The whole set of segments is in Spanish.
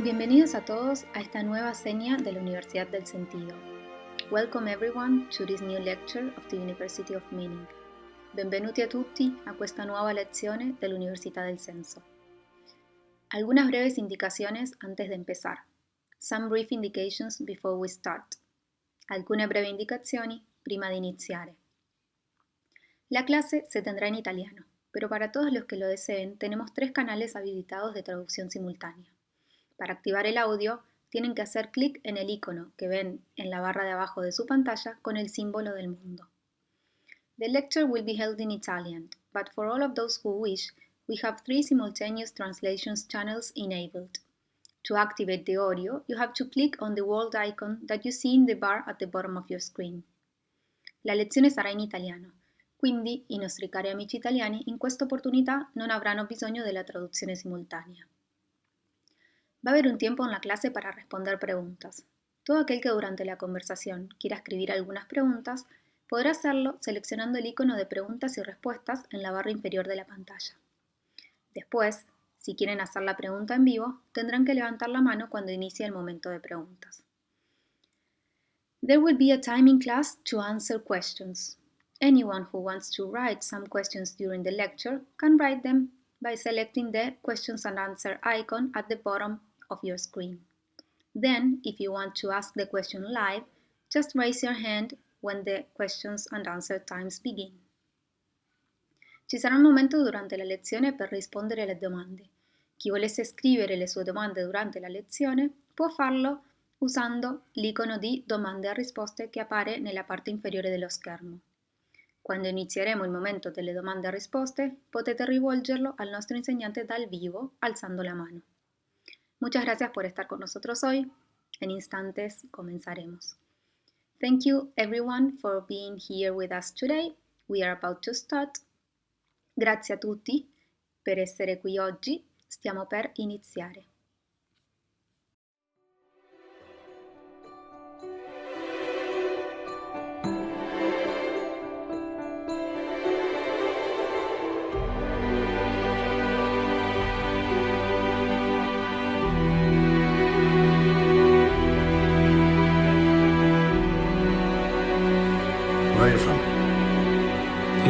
Bienvenidos a todos a esta nueva seña de la Universidad del Sentido. Welcome everyone to this new lecture of the University of Meaning. Benvenuti a tutti a questa nuova lezione dell'Università del Senso. Algunas breves indicaciones antes de empezar. Some brief indications before we start. Alcune brevi indicazioni prima di iniziare. La clase se tendrá en italiano, pero para todos los que lo deseen tenemos 3 canales habilitados de traducción simultánea. Para activar el audio, tienen que hacer clic en el icono que ven en la barra de abajo de su pantalla con el símbolo del mundo. The lecture will be held in Italian, but for all of those who wish, we have 3 simultaneous translations channels enabled. To activate the audio, you have to click on the world icon that you see in the bar at the bottom of your screen. La lezione sarà in italiano, quindi i nostri cari amici italiani in questa opportunità non avranno bisogno della traduzione simultanea. Va a haber un tiempo en la clase para responder preguntas. Todo aquel que durante la conversación quiera escribir algunas preguntas, podrá hacerlo seleccionando el icono de preguntas y respuestas en la barra inferior de la pantalla. Después, si quieren hacer la pregunta en vivo, tendrán que levantar la mano cuando inicie el momento de preguntas. There will be a time in class to answer questions. Anyone who wants to write some questions during the lecture can write them by selecting the Questions and Answer icon at the bottom of your screen. Then, if you want to ask the question live, just raise your hand when the questions and answer times begin. Ci sarà un momento durante la lezione per rispondere alle domande. Chi volesse scrivere le sue domande durante la lezione può farlo usando l'icono di domande e risposte che appare nella parte inferiore dello schermo. Quando inizieremo il momento delle domande e risposte, potete rivolgerlo al nostro insegnante dal vivo alzando la mano. Muchas gracias por estar con nosotros hoy. En instantes comenzaremos. Thank you everyone for being here with us today. We are about to start. Grazie a tutti per essere qui oggi. Stiamo per iniziare. Where are you from?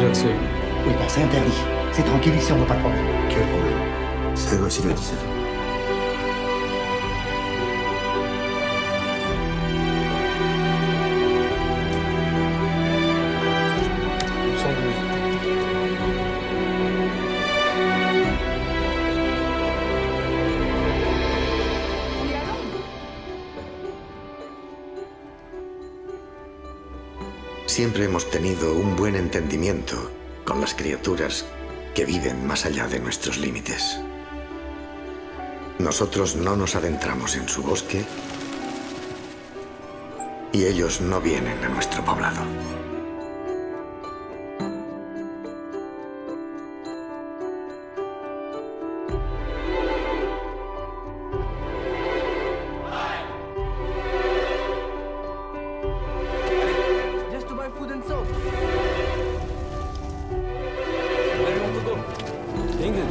Là-dessus. Oui, bah c'est interdit. C'est tranquille ici, on n'a pas de problème. Quel problème? C'est quoi s'il a 17 ans? Sans doute. Siempre hemos tenido un buen entendimiento con las criaturas que viven más allá de nuestros límites. Nosotros no nos adentramos en su bosque y ellos no vienen a nuestro poblado. Just to buy food and soap. Where do you want to go? England.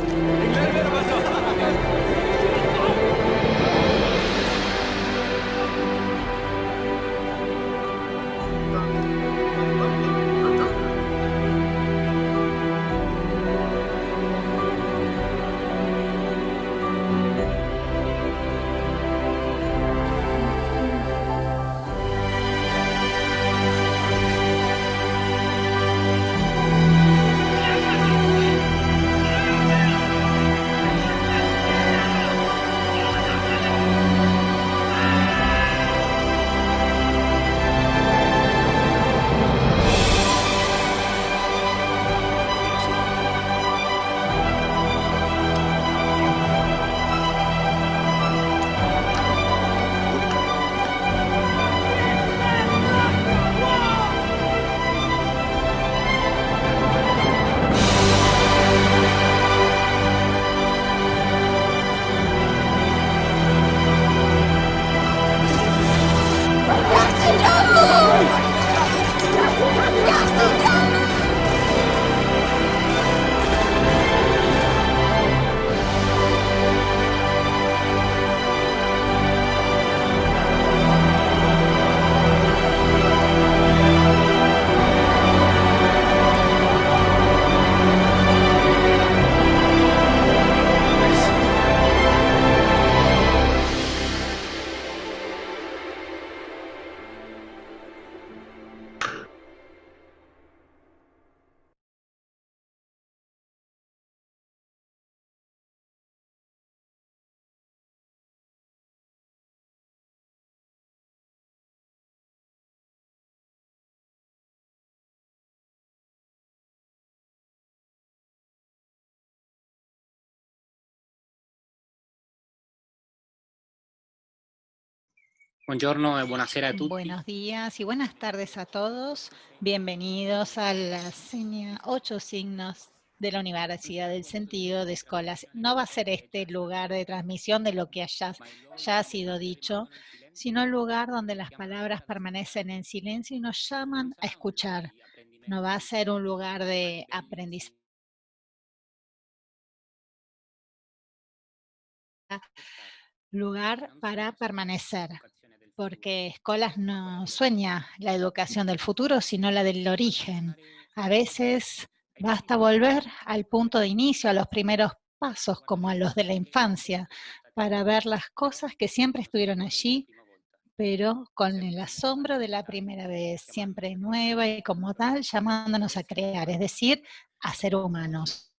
Buongiorno e buonasera a tutti. Buenos días y buenas tardes a todos. Bienvenidos a la seña 8 signos de la Universidad del Sentido de Escolas. No va a ser este el lugar de transmisión de lo que ya ha sido dicho, sino el lugar donde las palabras permanecen en silencio y nos llaman a escuchar. No va a ser un lugar de aprendizaje, lugar para permanecer, porque Escolas no sueña la educación del futuro, sino la del origen. A veces basta volver al punto de inicio, a los primeros pasos, como a los de la infancia, para ver las cosas que siempre estuvieron allí, pero con el asombro de la primera vez, siempre nueva y como tal, llamándonos a crear, es decir, a ser humanos.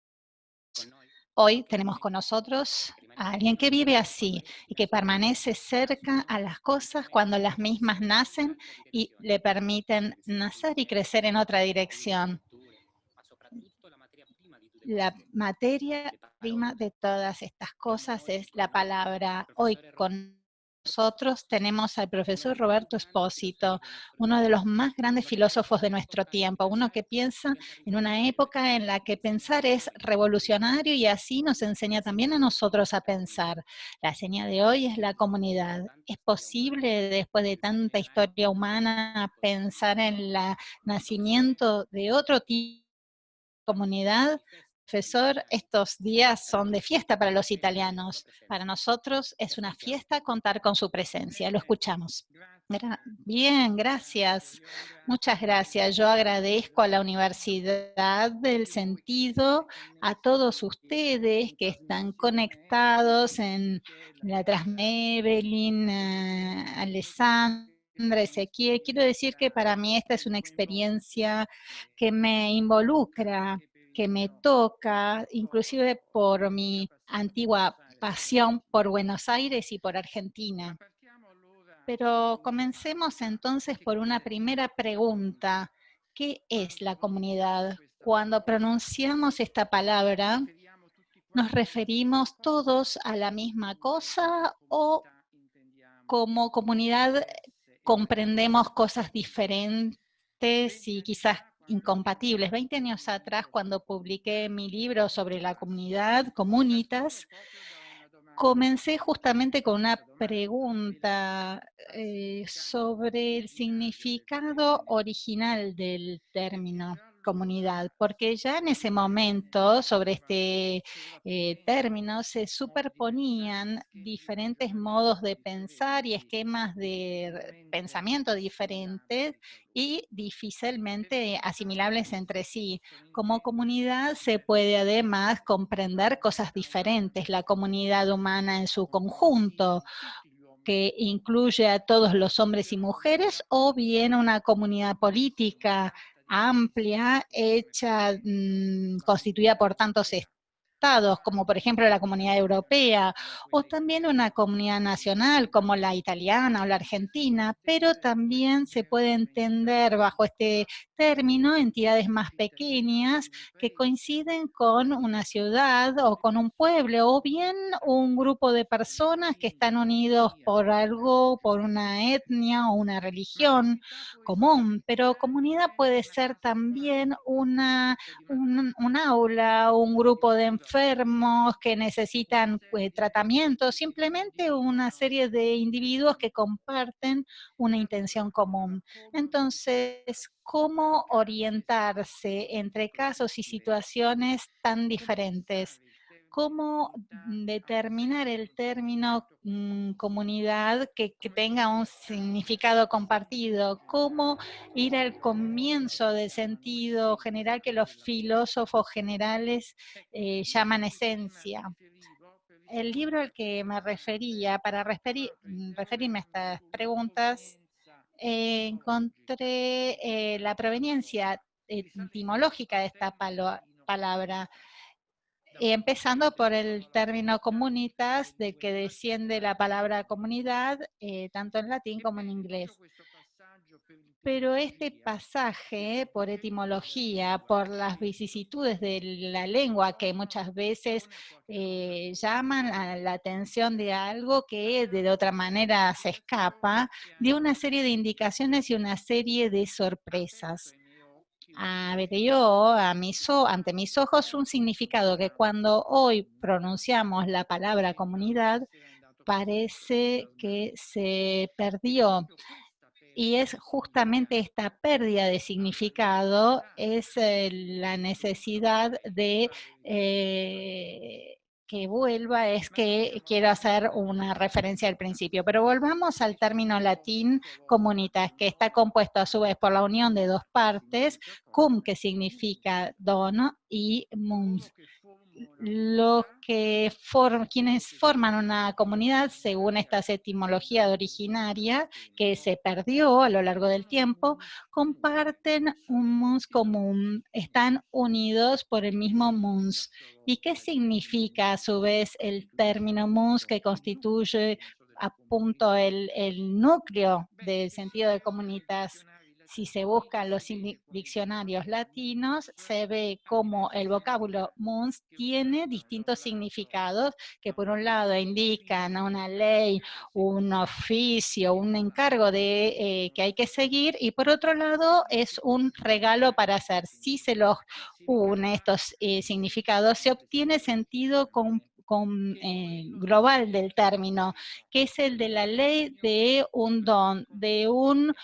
Hoy tenemos con nosotros a alguien que vive así y que permanece cerca a las cosas cuando las mismas nacen y le permiten nacer y crecer en otra dirección. La materia prima de todas estas cosas es la palabra. Hoy con nosotros tenemos al profesor Roberto Espósito, uno de los más grandes filósofos de nuestro tiempo, uno que piensa en una época en la que pensar es revolucionario y así nos enseña también a nosotros a pensar. La seña de hoy es la comunidad. ¿Es posible, después de tanta historia humana, pensar en el nacimiento de otro tipo de comunidad? Profesor, estos días son de fiesta para los italianos. Para nosotros es una fiesta contar con su presencia. Lo escuchamos. Bien, gracias. Muchas gracias. Yo agradezco a la Universidad del Sentido, a todos ustedes que están conectados en la Evelyn, Alessandra, Ezequiel. Quiero decir que para mí esta es una experiencia que me involucra, que me toca, inclusive por mi antigua pasión por Buenos Aires y por Argentina. Pero comencemos entonces por una primera pregunta. ¿Qué es la comunidad? Cuando pronunciamos esta palabra, ¿nos referimos todos a la misma cosa o como comunidad comprendemos cosas diferentes y quizás incompatibles? 20 años atrás, cuando publiqué mi libro sobre la comunidad, Comunitas, comencé justamente con una pregunta sobre el significado original del término comunidad, porque ya en ese momento sobre este término se superponían diferentes modos de pensar y esquemas de pensamiento diferentes y difícilmente asimilables entre sí. Como comunidad se puede además comprender cosas diferentes, la comunidad humana en su conjunto, que incluye a todos los hombres y mujeres, o bien una comunidad política amplia, hecha, constituida por tantos estados, como por ejemplo la Comunidad Europea, o también una comunidad nacional como la italiana o la argentina, pero también se puede entender bajo este término entidades más pequeñas que coinciden con una ciudad o con un pueblo, o bien un grupo de personas que están unidos por algo, por una etnia o una religión común, pero comunidad puede ser también un aula, un grupo de enfermos que necesitan tratamiento, simplemente una serie de individuos que comparten una intención común. Entonces, ¿cómo orientarse entre casos y situaciones tan diferentes? ¿Cómo determinar el término comunidad que tenga un significado compartido? ¿Cómo ir al comienzo del sentido general que los filósofos generales llaman esencia? El libro al que me refería, para referirme a estas preguntas, encontré la proveniencia etimológica de esta palabra, empezando por el término comunitas, de que desciende la palabra comunidad, tanto en latín como en inglés. pero este pasaje, por etimología, por las vicisitudes de la lengua que muchas veces llaman a la atención de algo que de otra manera se escapa, dio una serie de indicaciones y una serie de sorpresas. Abrió ante mis ojos un significado que cuando hoy pronunciamos la palabra comunidad, parece que se perdió. Y es justamente esta pérdida de significado, es la necesidad de que vuelva, es que quiero hacer una referencia al principio. Pero volvamos al término latín comunitas, que está compuesto a su vez por la unión de dos partes, cum, que significa don, y mums, quienes forman una comunidad, según estas etimologías originarias, que se perdió a lo largo del tiempo, comparten un mons común, están unidos por el mismo mons. ¿Y qué significa a su vez el término mons, que constituye a punto el núcleo del sentido de comunitas? Si se buscan los diccionarios latinos, se ve como el vocablo mons tiene distintos significados que por un lado indican una ley, un oficio, un encargo que hay que seguir, y por otro lado es un regalo para hacer. Si se los une estos significados, se obtiene sentido global del término, que es el de la ley de un don, de un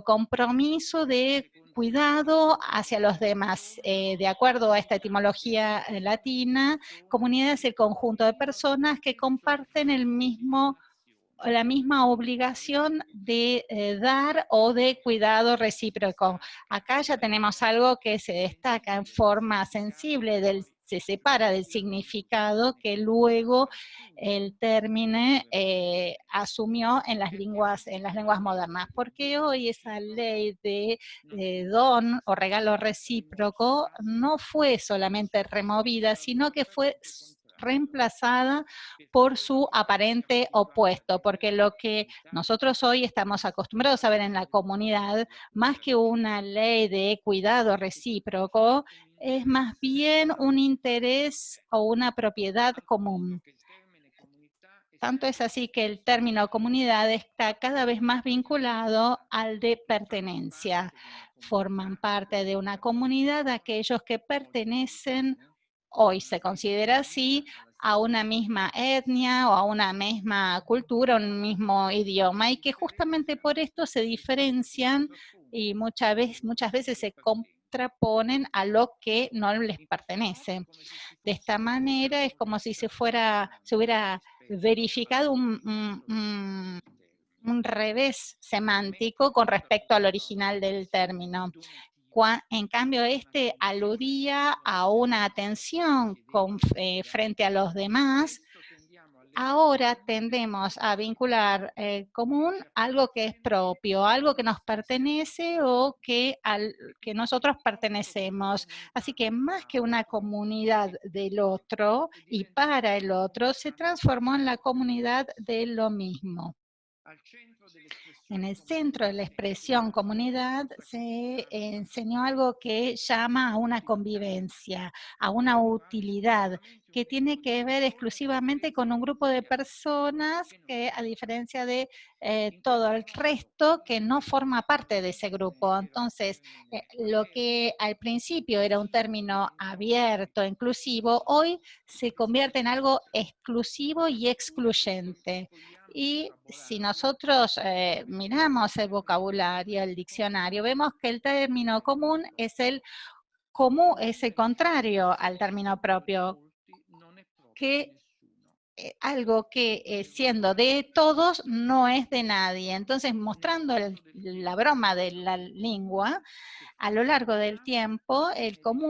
compromiso de cuidado hacia los demás. De acuerdo a esta etimología latina, comunidad es el conjunto de personas que comparten la misma obligación de dar o de cuidado recíproco. Acá ya tenemos algo que se destaca en forma sensible, se separa del significado que luego el término asumió en las lenguas modernas, porque hoy esa ley de don o regalo recíproco no fue solamente removida, sino que fue reemplazada por su aparente opuesto, porque lo que nosotros hoy estamos acostumbrados a ver en la comunidad, más que una ley de cuidado recíproco, es más bien un interés o una propiedad común. Tanto es así que el término comunidad está cada vez más vinculado al de pertenencia. Forman parte de una comunidad aquellos que pertenecen, hoy se considera así, a una misma etnia o a una misma cultura, un mismo idioma, y que justamente por esto se diferencian y muchas veces se contraponen a lo que no les pertenece. De esta manera es como si se hubiera verificado un revés semántico con respecto al original del término. En cambio, este aludía a una atención frente a los demás. Ahora tendemos a vincular común algo que es propio, algo que nos pertenece o que nosotros pertenecemos. Así que más que una comunidad del otro y para el otro, se transformó en la comunidad de lo mismo. En el centro de la expresión comunidad se enseñó algo que llama a una convivencia, a una utilidad, que tiene que ver exclusivamente con un grupo de personas que, a diferencia de todo el resto, que no forma parte de ese grupo. Entonces, lo que al principio era un término abierto, inclusivo, hoy se convierte en algo exclusivo y excluyente. Y si nosotros miramos el vocabulario, el diccionario, vemos que el término común es el contrario al término propio, que algo que siendo de todos no es de nadie. Entonces, mostrando la broma de la lengua, a lo largo del tiempo,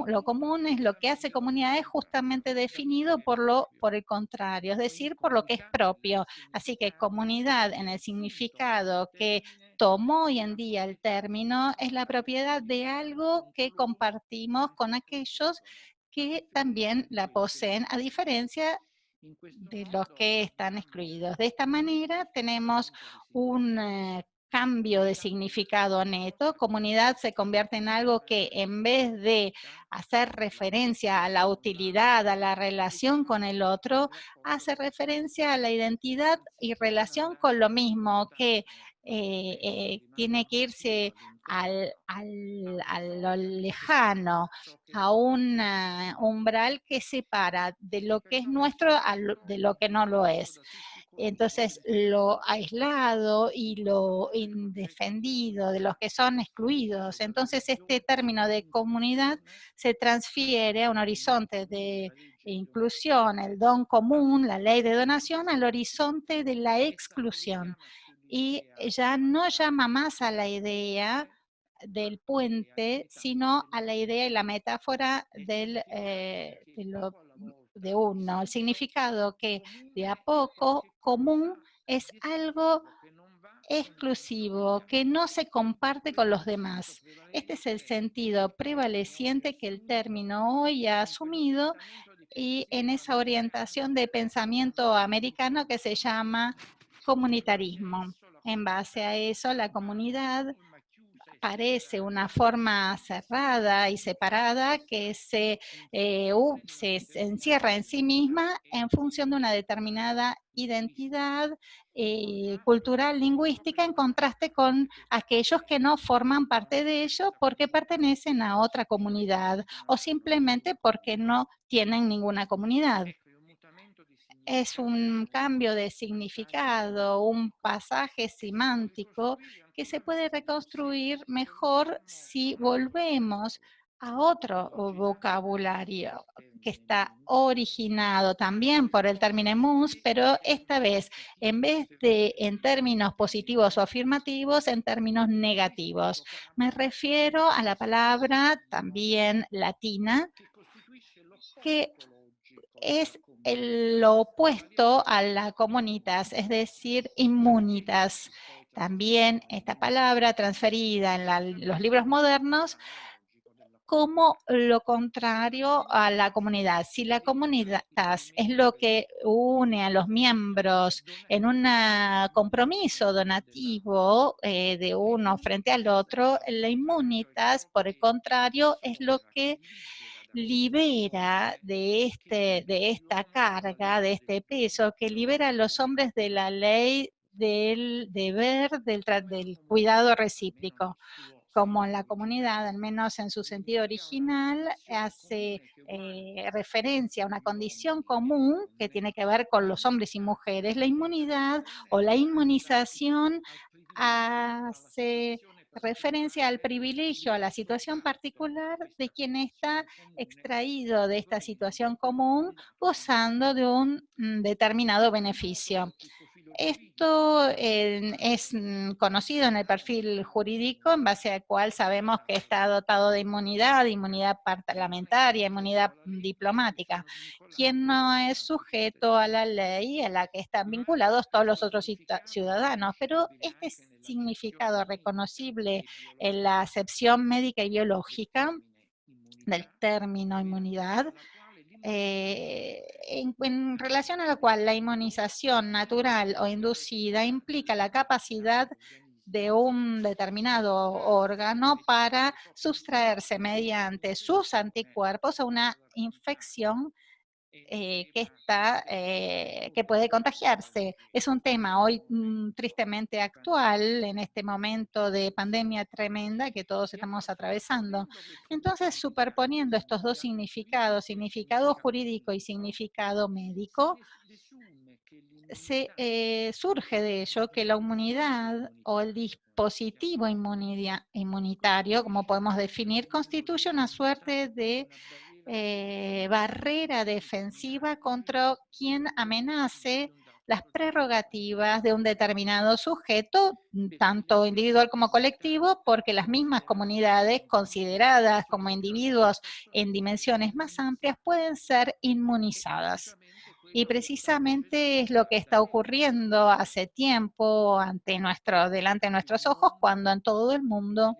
lo común es lo que hace comunidad, es justamente definido por el contrario, es decir, por lo que es propio. Así que comunidad, en el significado que tomó hoy en día el término, es la propiedad de algo que compartimos con aquellos que también la poseen, a diferencia de los que están excluidos. De esta manera tenemos un cambio de significado neto. Comunidad se convierte en algo que, en vez de hacer referencia a la utilidad, a la relación con el otro, hace referencia a la identidad y relación con lo mismo, que tiene que irse a lo lejano, a un umbral que separa de lo que es nuestro de lo que no lo es. Entonces, lo aislado y lo indefendido, de los que son excluidos. Entonces, este término de comunidad se transfiere a un horizonte de inclusión, el don común, la ley de donación, al horizonte de la exclusión. Y ya no llama más a la idea del puente, sino a la idea y la metáfora de uno. El significado que de a poco común es algo exclusivo, que no se comparte con los demás. Este es el sentido prevaleciente que el término hoy ha asumido, y en esa orientación de pensamiento americano que se llama comunitarismo. En base a eso, la comunidad parece una forma cerrada y separada que se encierra en sí misma en función de una determinada identidad cultural, lingüística, en contraste con aquellos que no forman parte de ello porque pertenecen a otra comunidad o simplemente porque no tienen ninguna comunidad. Es un cambio de significado, un pasaje semántico que se puede reconstruir mejor si volvemos a otro vocabulario que está originado también por el término mus, pero esta vez, en vez de en términos positivos o afirmativos, en términos negativos. Me refiero a la palabra también latina, que es lo opuesto a la comunitas, es decir, inmunitas. También esta palabra transferida en los libros modernos como lo contrario a la comunidad. Si la comunidad es lo que une a los miembros en un compromiso donativo de uno frente al otro, la inmunitas, por el contrario, es lo que libera de esta carga, de este peso, que libera a los hombres de la ley del deber, del cuidado recíproco. Como la comunidad, al menos en su sentido original, hace referencia a una condición común que tiene que ver con los hombres y mujeres. La inmunidad o la inmunización hace referencia al privilegio, a la situación particular de quien está extraído de esta situación común, gozando de un determinado beneficio. Esto es conocido en el perfil jurídico, en base al cual sabemos que está dotado de inmunidad parlamentaria, inmunidad diplomática, quien no es sujeto a la ley a la que están vinculados todos los otros ciudadanos. Pero este significado reconocible en la acepción médica y biológica del término inmunidad, en relación a la cual la inmunización natural o inducida implica la capacidad de un determinado órgano para sustraerse mediante sus anticuerpos a una infección que puede contagiarse. Es un tema hoy tristemente actual en este momento de pandemia tremenda que todos estamos atravesando. Entonces, superponiendo estos dos significados, significado jurídico y significado médico, surge de ello que la inmunidad o el dispositivo inmunitario, como podemos definir, constituye una suerte de barrera defensiva contra quien amenace las prerrogativas de un determinado sujeto, tanto individual como colectivo, porque las mismas comunidades consideradas como individuos en dimensiones más amplias pueden ser inmunizadas. Y precisamente es lo que está ocurriendo hace tiempo delante de nuestros ojos, cuando en todo el mundo,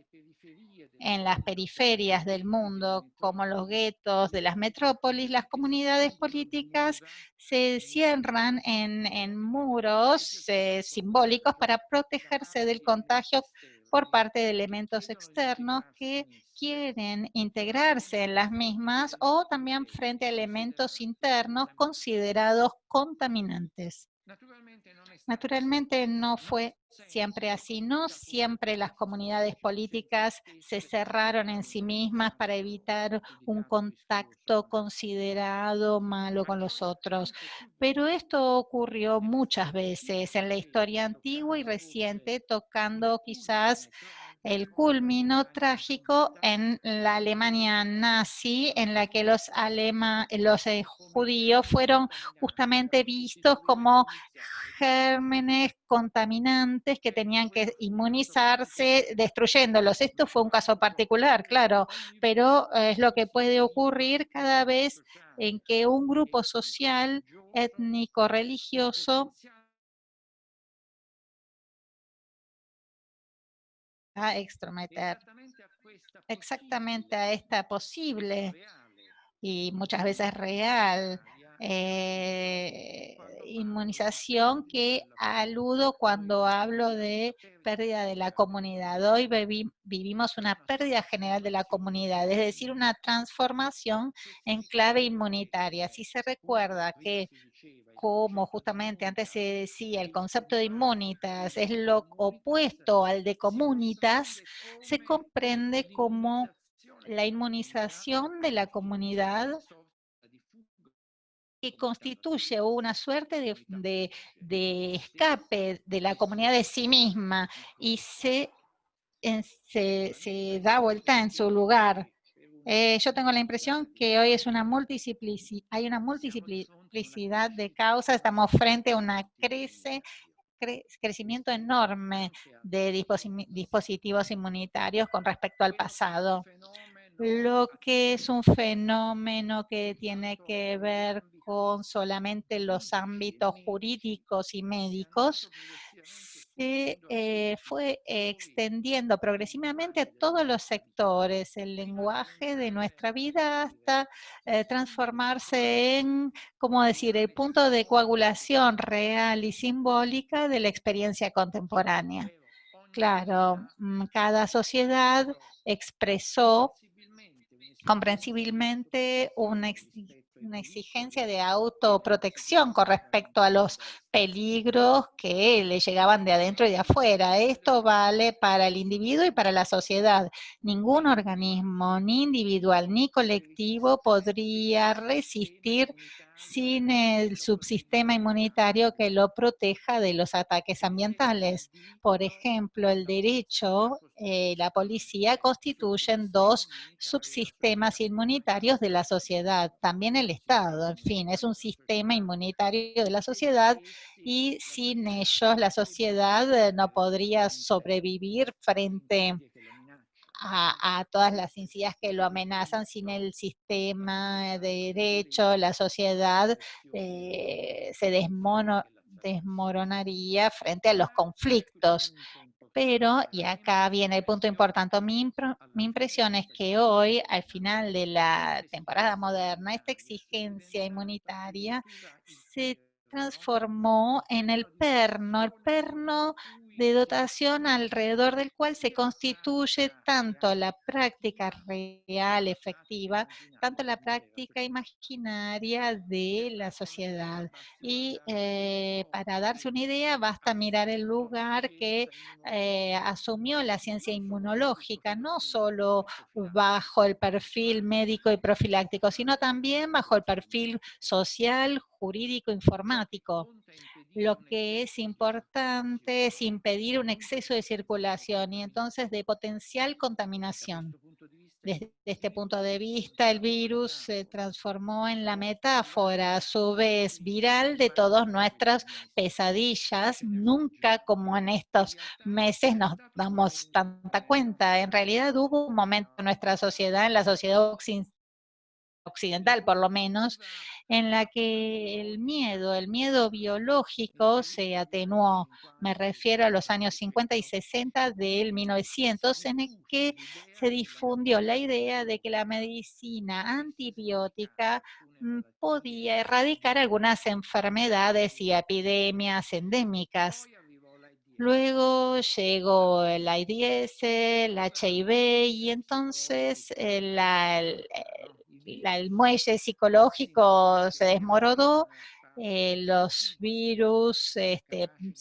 en las periferias del mundo, como los guetos de las metrópolis, las comunidades políticas se cierran en muros simbólicos para protegerse del contagio por parte de elementos externos que quieren integrarse en las mismas o también frente a elementos internos considerados contaminantes. Naturalmente no fue siempre así, no siempre las comunidades políticas se cerraron en sí mismas para evitar un contacto considerado malo con los otros, pero esto ocurrió muchas veces en la historia antigua y reciente, tocando quizás el culmino trágico en la Alemania nazi, en la que los judíos fueron justamente vistos como gérmenes contaminantes que tenían que inmunizarse destruyéndolos. Esto fue un caso particular, claro, pero es lo que puede ocurrir cada vez en que un grupo social, étnico, religioso a extrometer exactamente a esta posible y muchas veces real inmunización que aludo cuando hablo de pérdida de la comunidad. Hoy vivimos una pérdida general de la comunidad, es decir, una transformación en clave inmunitaria. Si se recuerda que como justamente antes se decía, el concepto de inmunitas es lo opuesto al de comunitas, se comprende como la inmunización de la comunidad que constituye una suerte de escape de la comunidad de sí misma y se da vuelta en su lugar. Yo tengo la impresión que hoy es hay una multiplicidad de causas, estamos frente a una crecimiento enorme de dispositivos inmunitarios con respecto al pasado. Lo que es un fenómeno que tiene que ver con solamente los ámbitos jurídicos y médicos, se fue extendiendo progresivamente a todos los sectores, el lenguaje de nuestra vida hasta transformarse en, ¿cómo decir?, el punto de coagulación real y simbólica de la experiencia contemporánea. Claro, cada sociedad expresó comprensiblemente una exigencia de autoprotección con respecto a los peligros que le llegaban de adentro y de afuera. Esto vale para el individuo y para la sociedad. Ningún organismo, ni individual ni colectivo, podría resistir sin el subsistema inmunitario que lo proteja de los ataques ambientales. Por ejemplo, el derecho, la policía constituyen dos subsistemas inmunitarios de la sociedad, también el Estado, en fin, es un sistema inmunitario de la sociedad y sin ellos la sociedad no podría sobrevivir frente a todas las incidas que lo amenazan. Sin el sistema de derecho, la sociedad se desmoronaría frente a los conflictos. Pero, y acá viene el punto importante, mi impresión es que hoy, al final de la temporada moderna, esta exigencia inmunitaria se transformó en el perno de dotación alrededor del cual se constituye tanto la práctica real, efectiva, tanto la práctica imaginaria de la sociedad. Y para darse una idea, basta mirar el lugar que asumió la ciencia inmunológica, no solo bajo el perfil médico y profiláctico, sino también bajo el perfil social, jurídico, informático. Lo que es importante es impedir un exceso de circulación y entonces de potencial contaminación. Desde este punto de vista, el virus se transformó en la metáfora, a su vez, viral de todas nuestras pesadillas. Nunca como en estos meses nos damos tanta cuenta. En realidad hubo un momento en nuestra sociedad, en la sociedad occidental, occidental por lo menos, en la que el miedo biológico se atenuó. Me refiero a los años 50 y 60 del 1900, en el que se difundió la idea de que la medicina antibiótica podía erradicar algunas enfermedades y epidemias endémicas. Luego llegó el AIDS, el HIV, y entonces el muelle psicológico se desmoronó, los virus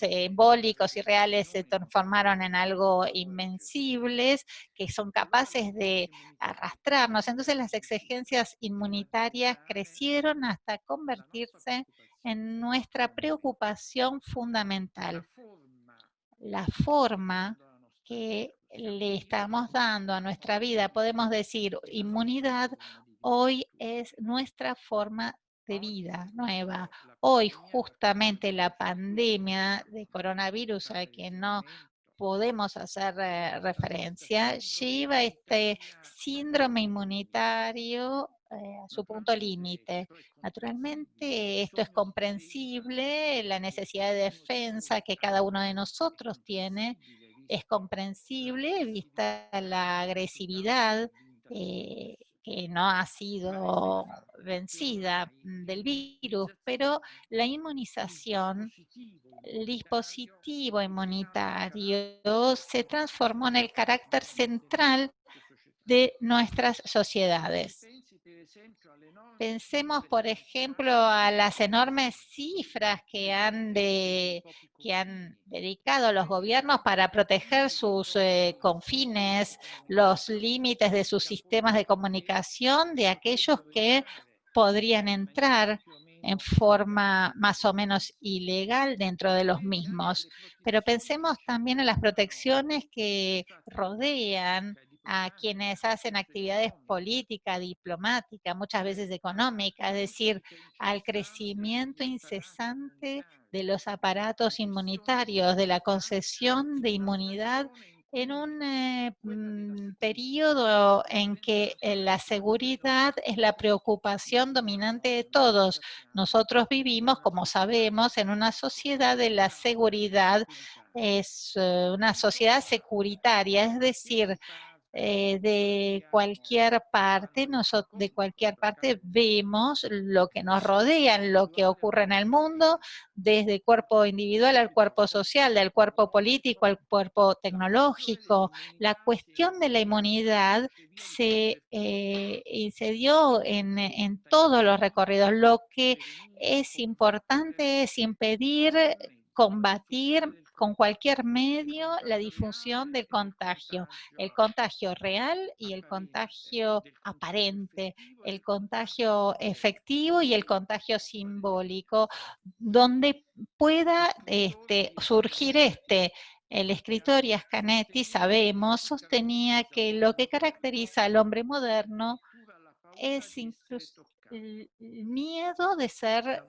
embólicos y reales se transformaron en algo invencibles, que son capaces de arrastrarnos. Entonces las exigencias inmunitarias crecieron hasta convertirse en nuestra preocupación fundamental. La forma que le estamos dando a nuestra vida, podemos decir, inmunidad, hoy es nuestra forma de vida nueva. Hoy justamente la pandemia de coronavirus, a la que no podemos hacer referencia, lleva este síndrome inmunitario a su punto límite. Naturalmente, esto es comprensible, la necesidad de defensa que cada uno de nosotros tiene es comprensible, vista la agresividad que no ha sido vencida del virus, pero la inmunización, el dispositivo inmunitario se transformó en el carácter central de nuestras sociedades. Pensemos, por ejemplo, a las enormes cifras que han dedicado los gobiernos para proteger sus confines, los límites de sus sistemas de comunicación de aquellos que podrían entrar en forma más o menos ilegal dentro de los mismos. Pero pensemos también en las protecciones que rodean a quienes hacen actividades políticas, diplomáticas, muchas veces económicas, es decir, al crecimiento incesante de los aparatos inmunitarios, de la concesión de inmunidad en un periodo en que la seguridad es la preocupación dominante de todos. Nosotros vivimos, como sabemos, en una sociedad de la seguridad, es una sociedad securitaria, es decir, de cualquier parte, vemos lo que nos rodea, lo que ocurre en el mundo, desde el cuerpo individual al cuerpo social, del cuerpo político al cuerpo tecnológico. La cuestión de la inmunidad se incidió en todos los recorridos. Lo que es importante es impedir, combatir con cualquier medio la difusión del contagio. El contagio real y el contagio aparente, el contagio efectivo y el contagio simbólico, donde pueda surgir el escritor Ias Canetti, sabemos, sostenía que lo que caracteriza al hombre moderno es incluso el miedo de ser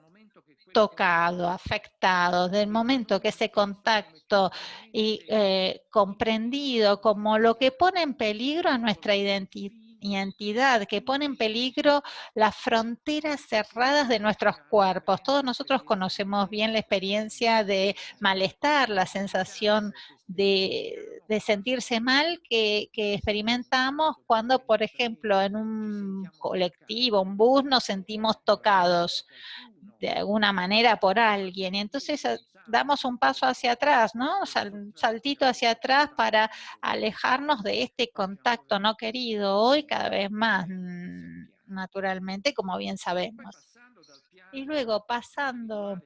tocado, afectado, del momento que ese contacto y comprendido como lo que pone en peligro a nuestra identidad, que pone en peligro las fronteras cerradas de nuestros cuerpos. Todos nosotros conocemos bien la experiencia de malestar, la sensación de sentirse mal que experimentamos cuando, por ejemplo, en un colectivo, un bus, nos sentimos tocados de alguna manera por alguien. Y entonces damos un paso hacia atrás, ¿no? Saltito hacia atrás para alejarnos de este contacto no querido, hoy cada vez más, naturalmente, como bien sabemos. Y luego pasando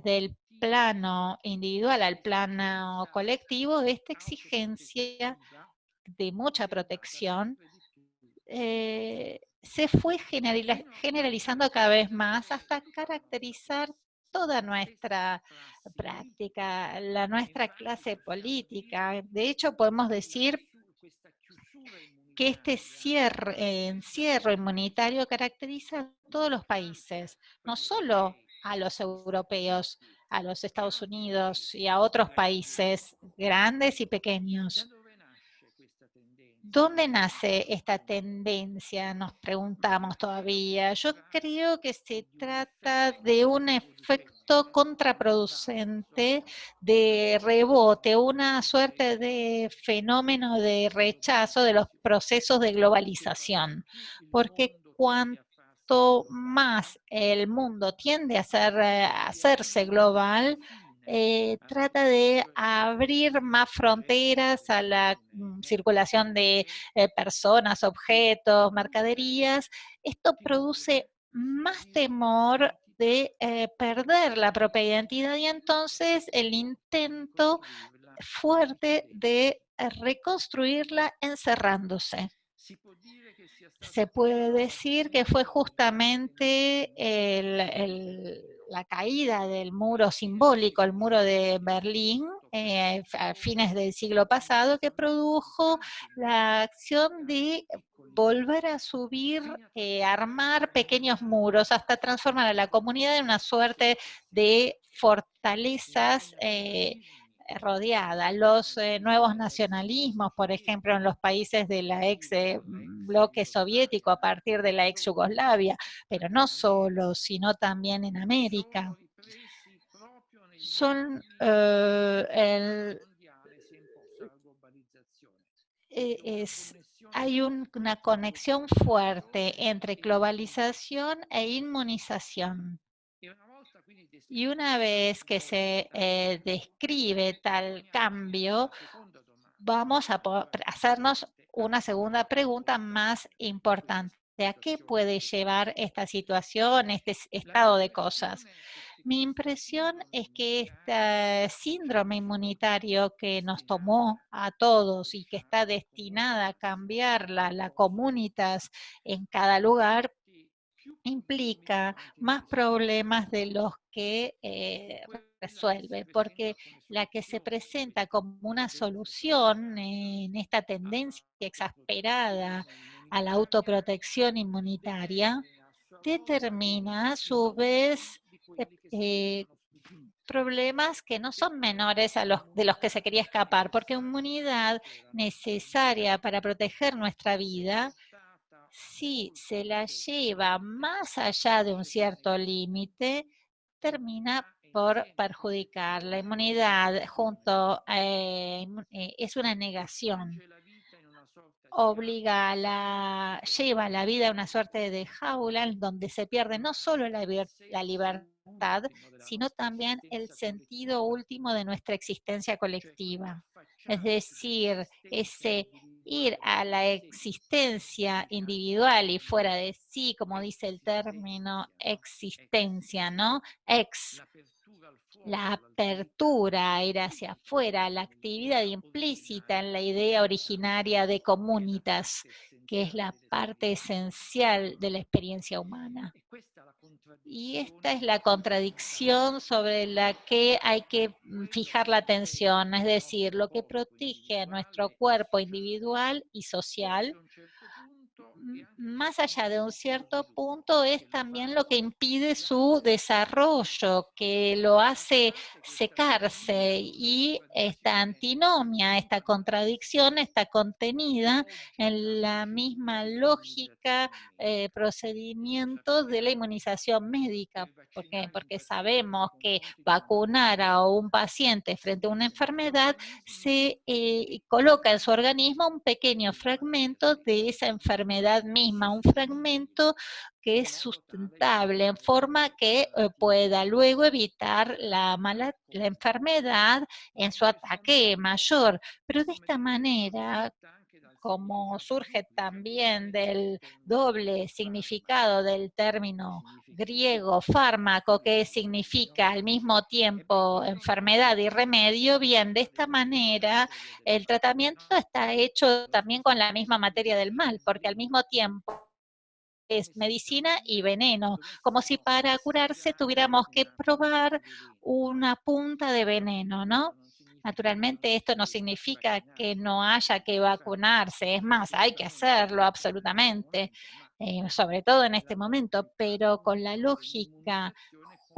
del plano individual al plano colectivo, esta exigencia de mucha protección se fue generalizando cada vez más hasta caracterizar toda nuestra práctica, nuestra clase política. De hecho, podemos decir que este encierro inmunitario caracteriza a todos los países, no solo a los europeos, a los Estados Unidos y a otros países grandes y pequeños. ¿Dónde nace esta tendencia? Nos preguntamos todavía. Yo creo que se trata de un efecto contraproducente de rebote, una suerte de fenómeno de rechazo de los procesos de globalización, porque cuanto más el mundo tiende a hacerse global, trata de abrir más fronteras a la circulación de personas, objetos, mercaderías. Esto produce más temor de perder la propia identidad y entonces el intento fuerte de reconstruirla encerrándose. Se puede decir que fue justamente la caída del muro simbólico, el muro de Berlín, a fines del siglo pasado, que produjo la acción de volver a subir, armar pequeños muros hasta transformar a la comunidad en una suerte de fortalezas rodeada. Los nuevos nacionalismos, por ejemplo, en los países de la ex bloque soviético a partir de la ex Yugoslavia, pero no solo, sino también en América. Son hay una conexión fuerte entre globalización e inmunización. Y una vez que se describe tal cambio, vamos a hacernos una segunda pregunta más importante. ¿A qué puede llevar esta situación, este estado de cosas? Mi impresión es que este síndrome inmunitario que nos tomó a todos y que está destinada a cambiar la comunitas en cada lugar, implica más problemas de los que resuelve, porque la que se presenta como una solución en esta tendencia exasperada a la autoprotección inmunitaria determina a su vez problemas que no son menores a los de los que se quería escapar, porque inmunidad necesaria para proteger nuestra vida, si se la lleva más allá de un cierto límite, termina por perjudicar. La inmunidad junto es una negación. Lleva la vida a una suerte de jaula en donde se pierde no solo la libertad, sino también el sentido último de nuestra existencia colectiva. Es decir, ese ir a la existencia individual y fuera de sí, como dice el término existencia, ¿no? La apertura a ir hacia afuera, la actividad implícita en la idea originaria de comunitas, que es la parte esencial de la experiencia humana. Y esta es la contradicción sobre la que hay que fijar la atención, es decir, lo que protege a nuestro cuerpo individual y social, más allá de un cierto punto, es también lo que impide su desarrollo, que lo hace secarse, y esta antinomia, esta contradicción está contenida en la misma lógica, procedimiento de la inmunización médica. ¿Por qué? Porque sabemos que vacunar a un paciente frente a una enfermedad se coloca en su organismo un pequeño fragmento de esa enfermedad misma, un fragmento que es sustentable, en forma que pueda luego evitar la enfermedad en su ataque mayor. Pero de esta manera, como surge también del doble significado del término griego fármaco, que significa al mismo tiempo enfermedad y remedio, bien, de esta manera el tratamiento está hecho también con la misma materia del mal, porque al mismo tiempo es medicina y veneno, como si para curarse tuviéramos que probar una punta de veneno, ¿no? Naturalmente esto no significa que no haya que vacunarse, es más, hay que hacerlo absolutamente, sobre todo en este momento, pero con la lógica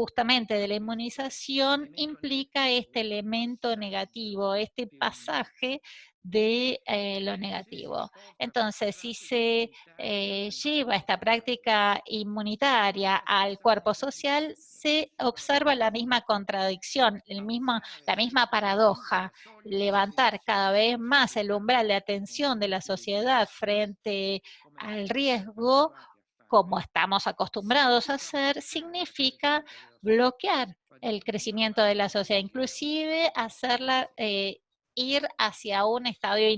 justamente de la inmunización implica este elemento negativo, este pasaje de lo negativo. Entonces, si se lleva esta práctica inmunitaria al cuerpo social, se observa la misma contradicción, la misma paradoja, levantar cada vez más el umbral de atención de la sociedad frente al riesgo, como estamos acostumbrados a hacer, significa bloquear el crecimiento de la sociedad, inclusive hacerla ir hacia un estadio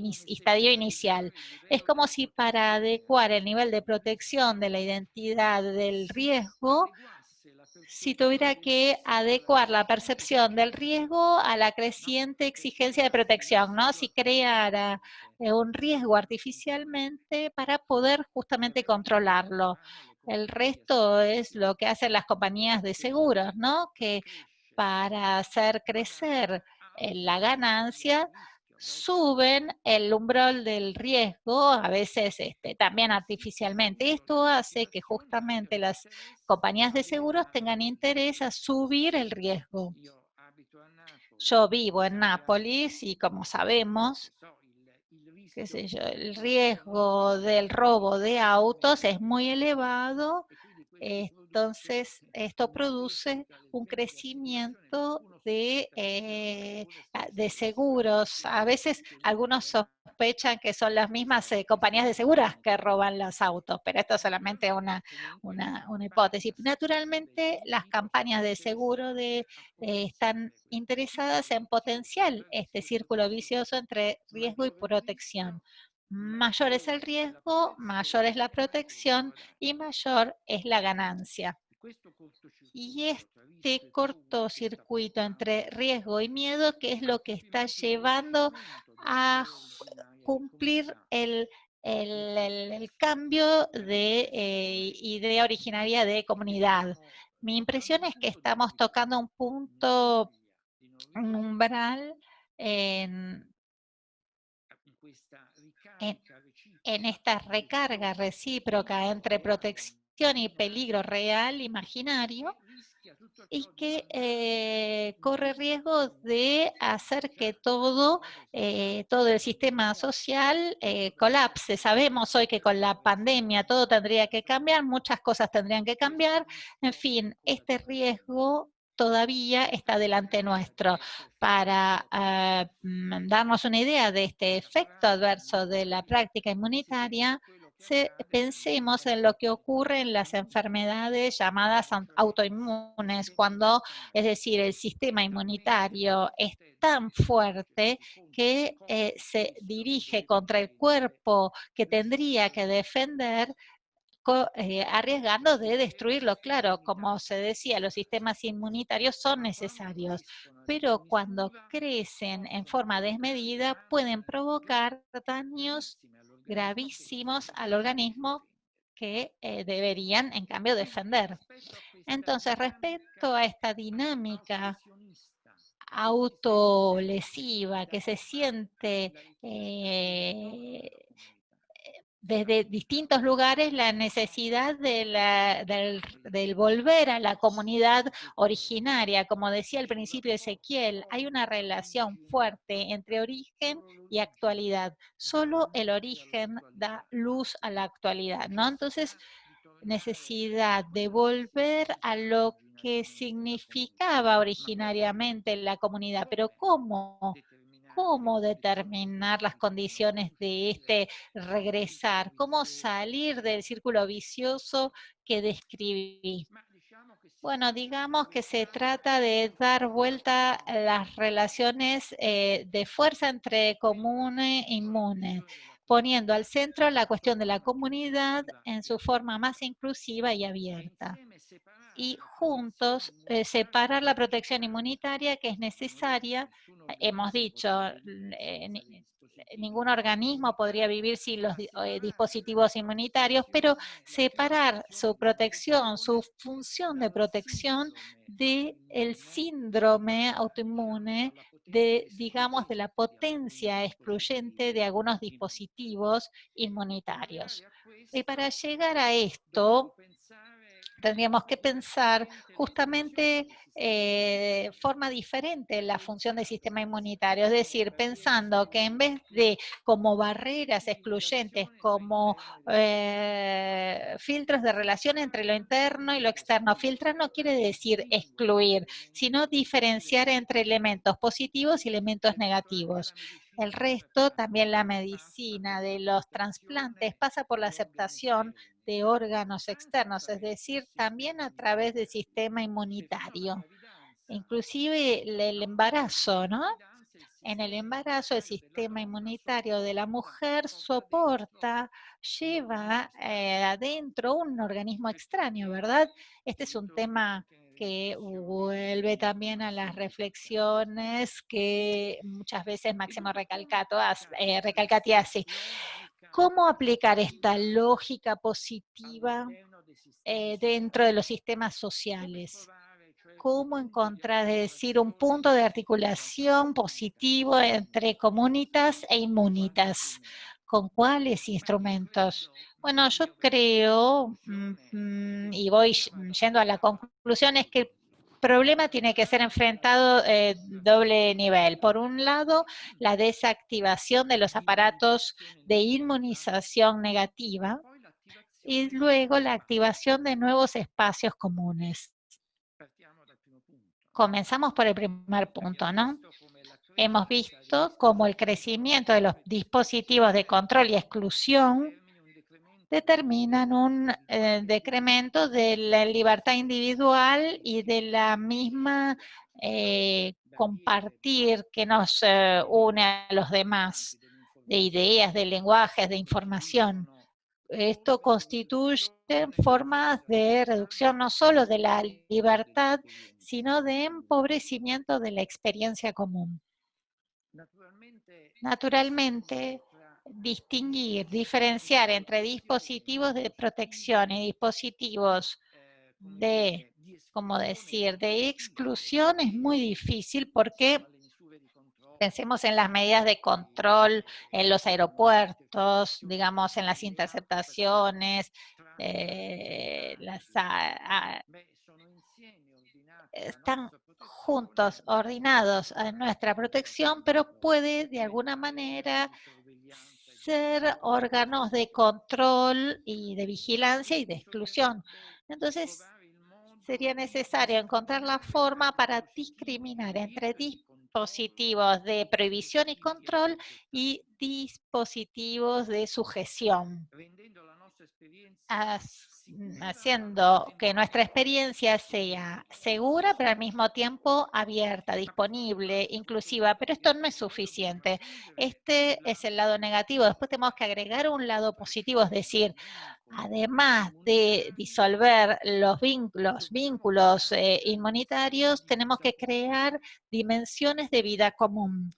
inicial. Es como si para adecuar el nivel de protección de la identidad del riesgo, si tuviera que adecuar la percepción del riesgo a la creciente exigencia de protección, ¿no? Si creara un riesgo artificialmente para poder justamente controlarlo. El resto es lo que hacen las compañías de seguros, ¿no? Que para hacer crecer la ganancia, suben el umbral del riesgo, a veces también artificialmente. Esto hace que justamente las compañías de seguros tengan interés a subir el riesgo. Yo vivo en Nápoles y como sabemos, qué sé yo, el riesgo del robo de autos es muy elevado, entonces esto produce un crecimiento de seguros. A veces algunos sospechan que son las mismas compañías de seguros que roban los autos, pero esto es solamente una hipótesis. Naturalmente, las campañas de seguro están interesadas en potenciar este círculo vicioso entre riesgo y protección. Mayor es el riesgo, mayor es la protección y mayor es la ganancia. Y este cortocircuito entre riesgo y miedo, que es lo que está llevando a cumplir el cambio de idea originaria de comunidad. Mi impresión es que estamos tocando un punto, un umbral en, en, en esta recarga recíproca entre protección y peligro real, imaginario, y que corre riesgo de hacer que todo el sistema social colapse. Sabemos hoy que con la pandemia todo tendría que cambiar, muchas cosas tendrían que cambiar. En fin, este riesgo todavía está delante nuestro. Para darnos una idea de este efecto adverso de la práctica inmunitaria, pensemos en lo que ocurre en las enfermedades llamadas autoinmunes, cuando, es decir, el sistema inmunitario es tan fuerte que se dirige contra el cuerpo que tendría que defender, arriesgando de destruirlo. Claro, como se decía, los sistemas inmunitarios son necesarios, pero cuando crecen en forma desmedida pueden provocar daños gravísimos al organismo que deberían, en cambio, defender. Entonces, respecto a esta dinámica autolesiva que se siente desde distintos lugares, la necesidad del volver a la comunidad originaria. Como decía al principio Ezequiel, hay una relación fuerte entre origen y actualidad. Solo el origen da luz a la actualidad, ¿no? Entonces, necesidad de volver a lo que significaba originariamente la comunidad. Pero ¿cómo? ¿Cómo determinar las condiciones de este regresar? ¿Cómo salir del círculo vicioso que describí? Bueno, digamos que se trata de dar vuelta a las relaciones de fuerza entre comune e inmune, poniendo al centro la cuestión de la comunidad en su forma más inclusiva y abierta. Y juntos separar la protección inmunitaria que es necesaria. Hemos dicho, ningún organismo podría vivir sin los dispositivos inmunitarios, pero separar su protección, su función de protección del síndrome autoinmune, digamos, de la potencia excluyente de algunos dispositivos inmunitarios. Y para llegar a esto, tendríamos que pensar justamente forma diferente la función del sistema inmunitario, es decir, pensando que en vez de como barreras excluyentes, como filtros de relación entre lo interno y lo externo. Filtrar no quiere decir excluir, sino diferenciar entre elementos positivos y elementos negativos. El resto, también la medicina de los trasplantes, pasa por la aceptación de órganos externos, es decir, también a través del sistema inmunitario. Inclusive el embarazo, ¿no? En el embarazo, el sistema inmunitario de la mujer soporta, lleva adentro un organismo extraño, ¿verdad? Este es un tema que vuelve también a las reflexiones que muchas veces Máximo Recalcati hace. ¿Cómo aplicar esta lógica positiva dentro de los sistemas sociales? ¿Cómo encontrar, es decir, un punto de articulación positivo entre comunitas e inmunitas? ¿Con cuáles instrumentos? Bueno, yo creo, y voy yendo a la conclusión, es que el problema tiene que ser enfrentado doble nivel. Por un lado, la desactivación de los aparatos de inmunización negativa y luego la activación de nuevos espacios comunes. Comenzamos por el primer punto, ¿no? Hemos visto cómo el crecimiento de los dispositivos de control y exclusión determinan un decremento de la libertad individual y de la misma compartir que nos une a los demás, de ideas, de lenguajes, de información. Esto constituye formas de reducción no solo de la libertad, sino de empobrecimiento de la experiencia común. Naturalmente, distinguir, diferenciar entre dispositivos de protección y dispositivos de, como decir, de exclusión es muy difícil porque pensemos en las medidas de control en los aeropuertos, digamos, en las interceptaciones, están juntos, ordenados a nuestra protección, pero puede de alguna manera ser órganos de control y de vigilancia y de exclusión. Entonces, sería necesario encontrar la forma para discriminar entre dispositivos de prohibición y control y dispositivos de sujeción, haciendo que nuestra experiencia sea segura, pero al mismo tiempo abierta, disponible, inclusiva. Pero esto no es suficiente. Este es el lado negativo. Después tenemos que agregar un lado positivo, es decir, además de disolver los vínculos inmunitarios, tenemos que crear dimensiones de vida común.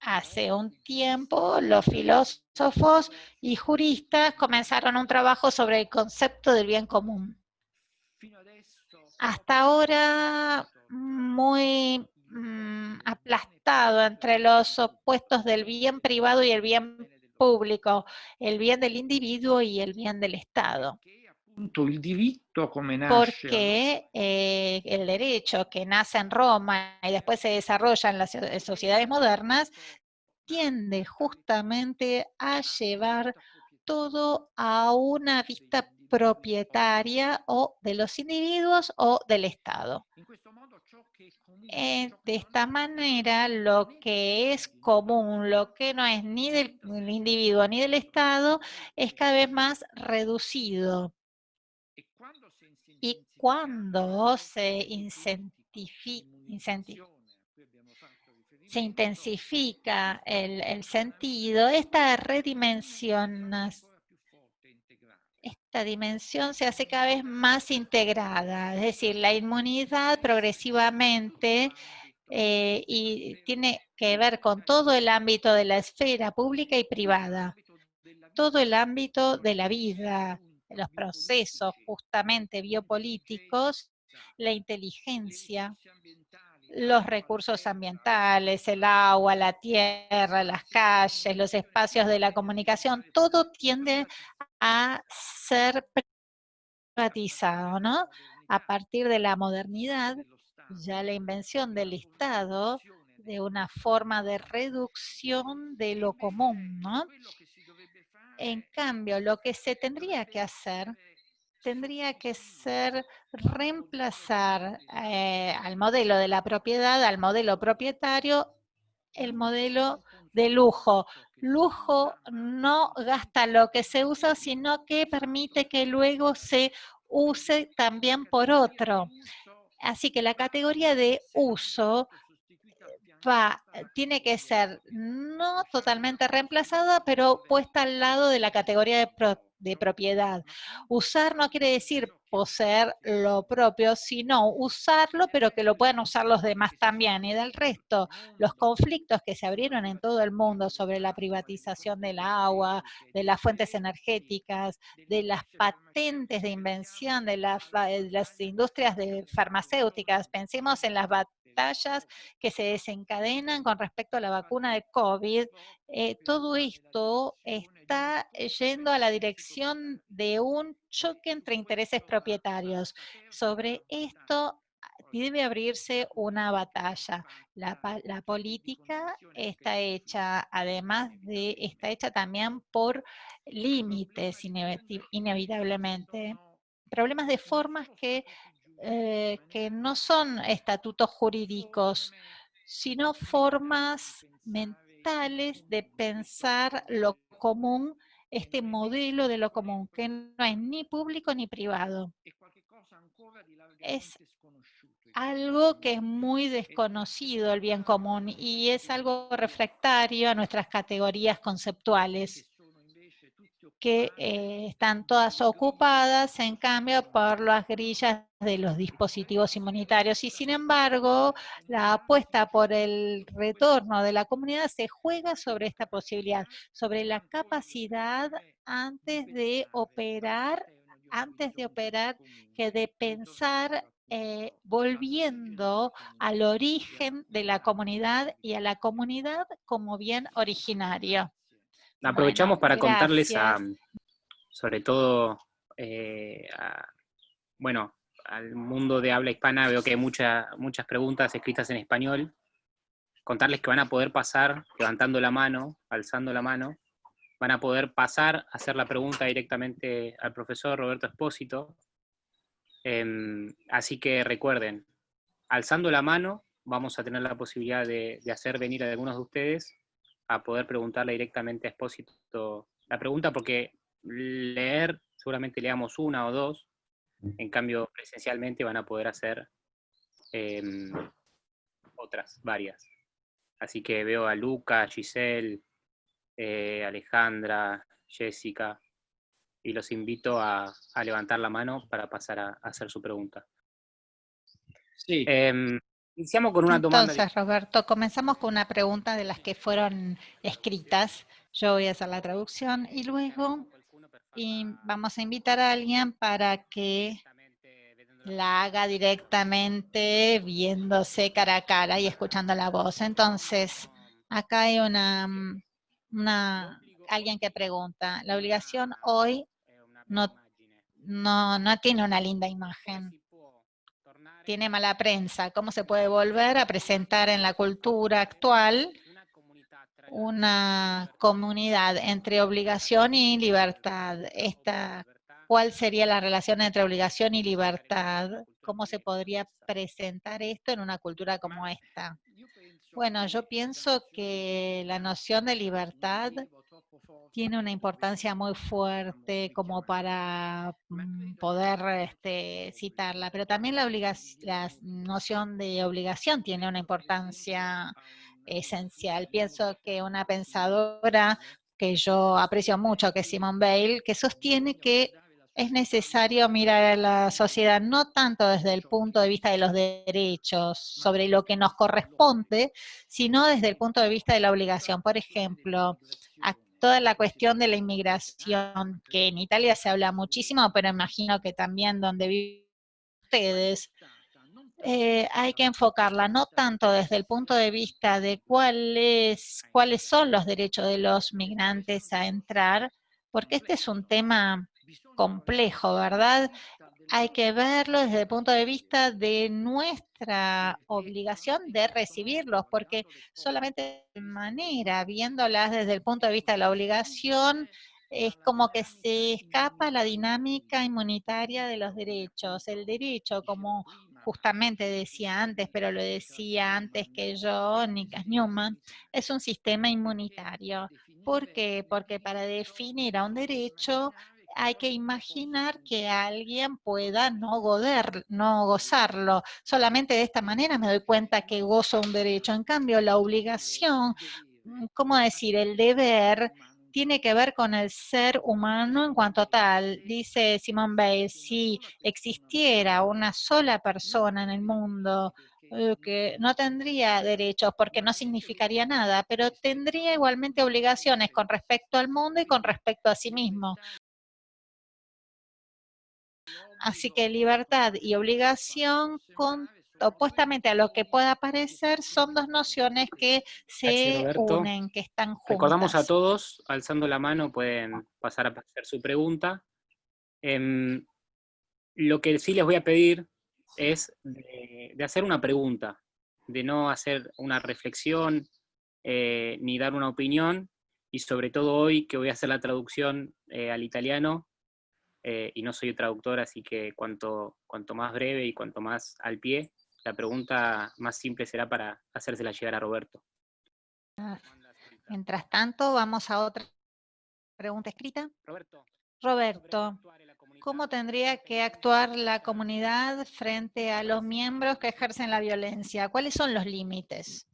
Hace un tiempo, los filósofos y juristas comenzaron un trabajo sobre el concepto del bien común. Hasta ahora, muy aplastado entre los opuestos del bien privado y el bien público, el bien del individuo y el bien del Estado. Porque el derecho que nace en Roma y después se desarrolla en las sociedades modernas tiende justamente a llevar todo a una vista propietaria o de los individuos o del Estado. De esta manera, lo que es común, lo que no es ni del individuo ni del Estado, es cada vez más reducido. Y cuando se intensifica el sentido, esta dimensión se hace cada vez más integrada, es decir, la inmunidad progresivamente y tiene que ver con todo el ámbito de la esfera pública y privada, todo el ámbito de la vida, de los procesos justamente biopolíticos, la inteligencia, los recursos ambientales, el agua, la tierra, las calles, los espacios de la comunicación, todo tiende a ser privatizado, ¿no? A partir de la modernidad, ya la invención del Estado de una forma de reducción de lo común, ¿no? En cambio, lo que se tendría que hacer tendría que ser reemplazar al modelo de la propiedad, al modelo propietario, el modelo de lujo. Lujo no gasta lo que se usa, sino que permite que luego se use también por otro. Así que la categoría de uso tiene que ser no totalmente reemplazada, pero puesta al lado de la categoría de propiedad. Usar no quiere decir poseer lo propio, sino usarlo, pero que lo puedan usar los demás también. Y del resto, los conflictos que se abrieron en todo el mundo sobre la privatización del agua, de las fuentes energéticas, de las patentes de invención de las industrias farmacéuticas. Pensemos en las batallas que se desencadenan con respecto a la vacuna de COVID. Todo esto está yendo a la dirección de un choque entre intereses propietarios. Sobre esto debe abrirse una batalla. La política está hecha, está hecha también por límites inevitablemente. Problemas de formas que no son estatutos jurídicos, sino formas mentales de pensar lo común, este modelo de lo común, que no es ni público ni privado. Es algo que es muy desconocido, el bien común, y es algo refractario a nuestras categorías conceptuales, que están todas ocupadas, en cambio, por las grillas de los dispositivos inmunitarios. Y sin embargo, la apuesta por el retorno de la comunidad se juega sobre esta posibilidad, sobre la capacidad antes de operar, que de pensar volviendo al origen de la comunidad y a la comunidad como bien originario. Aprovechamos para contarles Gracias. sobre todo, bueno, al mundo de habla hispana. Veo que hay muchas preguntas escritas en español. Contarles que van a poder pasar levantando la mano, alzando la mano, van a poder pasar a hacer la pregunta directamente al profesor Roberto Espósito. Así que recuerden, alzando la mano vamos a tener la posibilidad de hacer venir a algunos de ustedes a poder preguntarle directamente a Espósito la pregunta, porque leer, seguramente leamos una o dos, en cambio presencialmente van a poder hacer otras, varias. Así que veo a Luca, Giselle, Alejandra, Jessica, y los invito a levantar la mano para pasar a hacer su pregunta. Sí. Iniciamos con una toma. Entonces, Roberto, comenzamos con una pregunta de las que fueron escritas. Yo voy a hacer la traducción y luego vamos a invitar a alguien para que la haga directamente viéndose cara a cara y escuchando la voz. Entonces, acá hay alguien que pregunta, la obligación hoy no tiene una linda imagen, tiene mala prensa. ¿Cómo se puede volver a presentar en la cultura actual una comunidad entre obligación y libertad? ¿Cuál sería la relación entre obligación y libertad? ¿Cómo se podría presentar esto en una cultura como esta? Bueno, yo pienso que la noción de libertad tiene una importancia muy fuerte como para poder citarla, pero también la noción de obligación tiene una importancia esencial. Pienso que una pensadora que yo aprecio mucho, que es Simone Weil, que sostiene que es necesario mirar a la sociedad no tanto desde el punto de vista de los derechos, sobre lo que nos corresponde, sino desde el punto de vista de la obligación. Por ejemplo, toda la cuestión de la inmigración, que en Italia se habla muchísimo, pero imagino que también donde viven ustedes, hay que enfocarla no tanto desde el punto de vista de cuáles son los derechos de los migrantes a entrar, porque este es un tema complejo, ¿verdad? Hay que verlo desde el punto de vista de nuestra obligación de recibirlos, porque solamente de manera, viéndolas desde el punto de vista de la obligación, es como que se escapa la dinámica inmunitaria de los derechos. El derecho, como justamente decía antes, pero lo decía antes que yo, Nikas Newman, es un sistema inmunitario. ¿Por qué? Porque para definir a un derecho hay que imaginar que alguien pueda no gozarlo. Solamente de esta manera me doy cuenta que gozo un derecho. En cambio, la obligación, ¿cómo decir? El deber tiene que ver con el ser humano en cuanto tal. Dice Simone Weil, si existiera una sola persona en el mundo que no tendría derechos porque no significaría nada, pero tendría igualmente obligaciones con respecto al mundo y con respecto a sí mismo. Así que libertad y obligación, opuestamente a lo que pueda parecer, son dos nociones que Gracias, se Roberto. unen, que están Recordamos a juntas. todos, alzando la mano, pueden pasar a hacer su pregunta. Lo que sí les voy a pedir es de hacer una pregunta, de no hacer una reflexión ni dar una opinión, y sobre todo hoy que voy a hacer la traducción al italiano, y no soy traductor, así que cuanto más breve y cuanto más al pie, la pregunta más simple será para hacérsela llegar a Roberto. Mientras tanto, vamos a otra pregunta escrita. Roberto, ¿cómo tendría que actuar la comunidad frente a los miembros que ejercen la violencia? ¿Cuáles son los límites?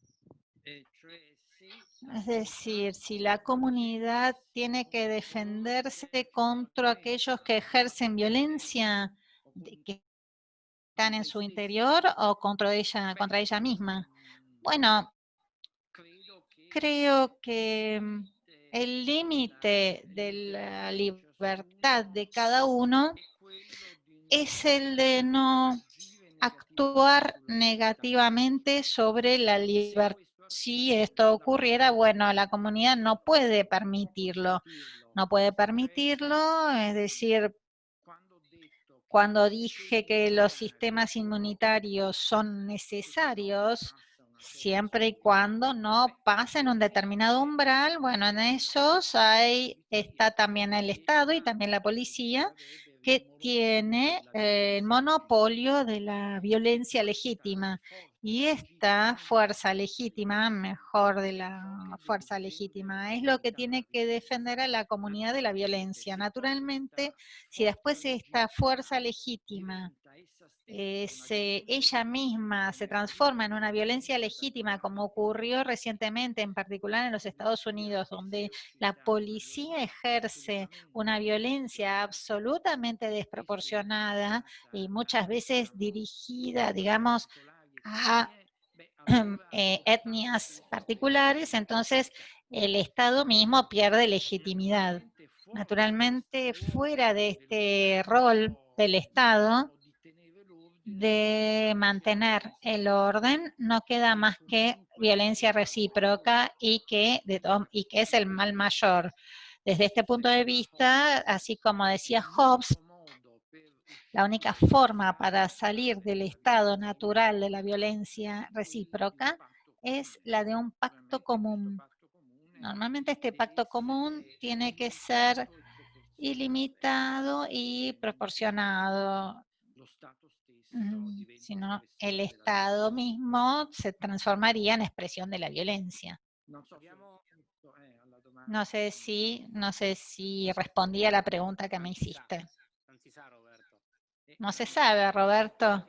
Es decir, si la comunidad tiene que defenderse contra aquellos que ejercen violencia, que están en su interior o contra ella misma. Bueno, creo que el límite de la libertad de cada uno es el de no actuar negativamente sobre la libertad. Si esto ocurriera, bueno, la comunidad no puede permitirlo. No puede permitirlo, es decir, cuando dije que los sistemas inmunitarios son necesarios, siempre y cuando no pasen un determinado umbral, bueno, en esos está también el Estado y también la policía, que tiene el monopolio de la violencia legítima. Y esta fuerza legítima, mejor de la fuerza legítima, es lo que tiene que defender a la comunidad de la violencia. Naturalmente, si después esta fuerza legítima ella misma se transforma en una violencia legítima, como ocurrió recientemente, en particular en los Estados Unidos, donde la policía ejerce una violencia absolutamente desproporcionada y muchas veces dirigida, digamos, a etnias particulares, entonces el Estado mismo pierde legitimidad. Naturalmente, fuera de este rol del Estado de mantener el orden, no queda más que violencia recíproca y que es el mal mayor. Desde este punto de vista, así como decía Hobbes, la única forma para salir del estado natural de la violencia recíproca es la de un pacto común. Normalmente este pacto común tiene que ser ilimitado y proporcionado. Si no, el Estado mismo se transformaría en expresión de la violencia. No sé si respondí a la pregunta que me hiciste. No se sabe, Roberto.